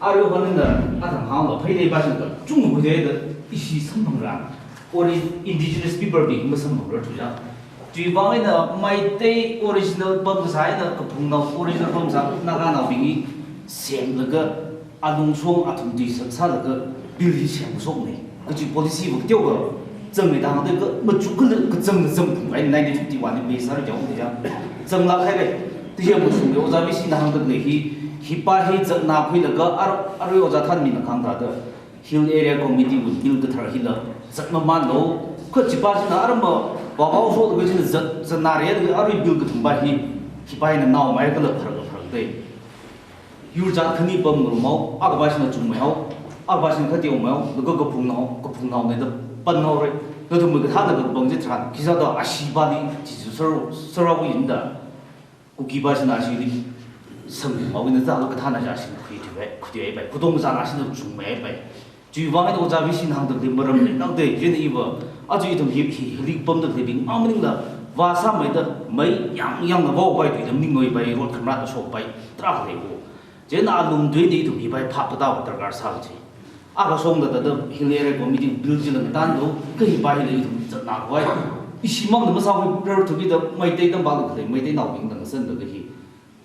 D: aru honin da athang hang lo phai dei ba sin ka chung bu de da isi sam bang ra or indigenous people bi ma sam bang ra tu ja ji ba na mai te original pam sai da ka phunga original pam sa na ka na bi sem la ga adung song athum di sa da ka bil hi sem sok ne ka ji policy bu tyo ga 정의 당한테 그뭐 죽을 그정 정통에 나이데 죽지 완전 메사를 잡고 그냥 정락하게 뒤에 무슨 요자비 신당도 내히 히파히 정나 회가 아르 요자 탄미나 강다더 힐 에리아 커미티 with build the 힐러 정만도 그 집아지나 아르뭐 바바오소 그 진짜 전나리에 그 아르 빌드 통바히 히파이는 나오 마이클 파르데 유자 큰이 범으로 뭐 아가바시나 중매하고 아가바시나 그때 오면 그거 풍나오 내도 번호를 너도 뭐 하는 거 뭔지 잘 기사도 아시바니 지수서로 서라고 있는다. 그 기바신 아시니 성공하고 있는 자도 그 하나 자신 그뒤에 봐. 부동산 아시는 중매에 봐. 주방에도 오자비신 항들 뭐를 나도 이제 이거 아주 이동 힐릭범도 되빙 아무링다 와사메다 매 양양의 보고에 되는 거이 봐. 이거 kamera 쇼 봐. 트라블이고 제나 롱되디 이동 이봐 팝다 들어갈 사지. 아가 송다다 힐레레 고미디 빌지는 단도 그 히바이레 좀 나와요 이 시망도 사고 별 저기도 마이데도 바도 그래 마이데 나오는 선도 그히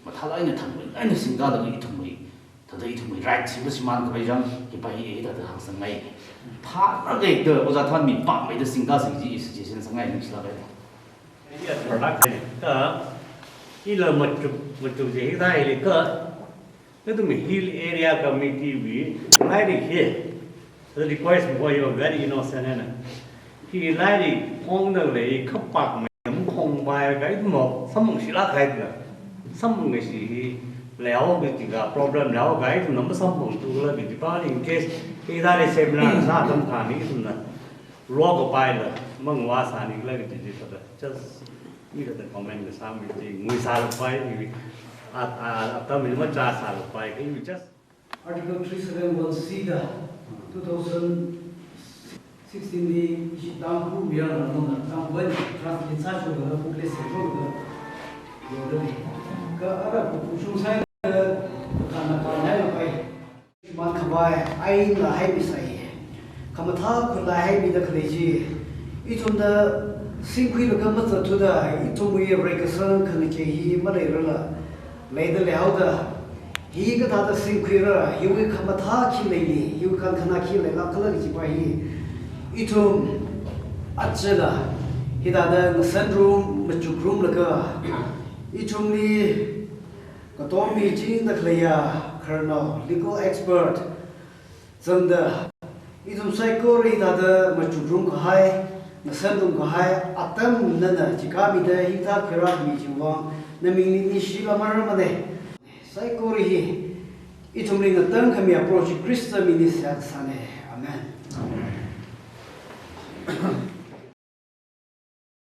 D: 뭐 탈라이네 탐을 아니 생각도 이 통이 더더 이 통이 라이트 심지만 그 배장 히바이에다 항상 마이 파라게 더 오자탄미 빵메도 생각이 있지 선상에 있으라고
K: 이게 프로덕트 이러 멋좀 제다이리 Itu hill area committee we like here. The request for you very innocent. He like on the lake, không bài cái một sắm một sĩ lá cái là sắm một cái gì léo cái gì cả problem léo cái thì nó mới sắm một tu là cái đó in case cái ra để xem là sao tâm khả này cái là lo cái bài là mong hoa sa này là cái gì đó just như là comment cái sao mình thì người sa được bài thì tâm mình mất ra sa được bài cái just
B: Article 371C da 2016 di dang ku biar na no dang wen translate sa chu ga ku le se chu ga yo de ka ara ku chu sai ka na ka na yo pai man khabai ai la hai bi sai kama tha ku la hai bi da khle ji I chum da sing kui ba ma ta tu da I chum wi break sa khang che hi ma le ra la le da le hau da hi ka ta sing kui ra hi wi kama tha ki le ni hi kan khana ki le la kala ji ba hi itum achela hidada sandroom machukrum laka itum ni katomi jing da klaya colonel legal expert zanda itum psychology da machukrum ko hai sandroom ko hai atam nana chikami da hita khira mi jiwa naming ni shila maramane psychology itum ni ngatang kami approach Christa minis yak sane amen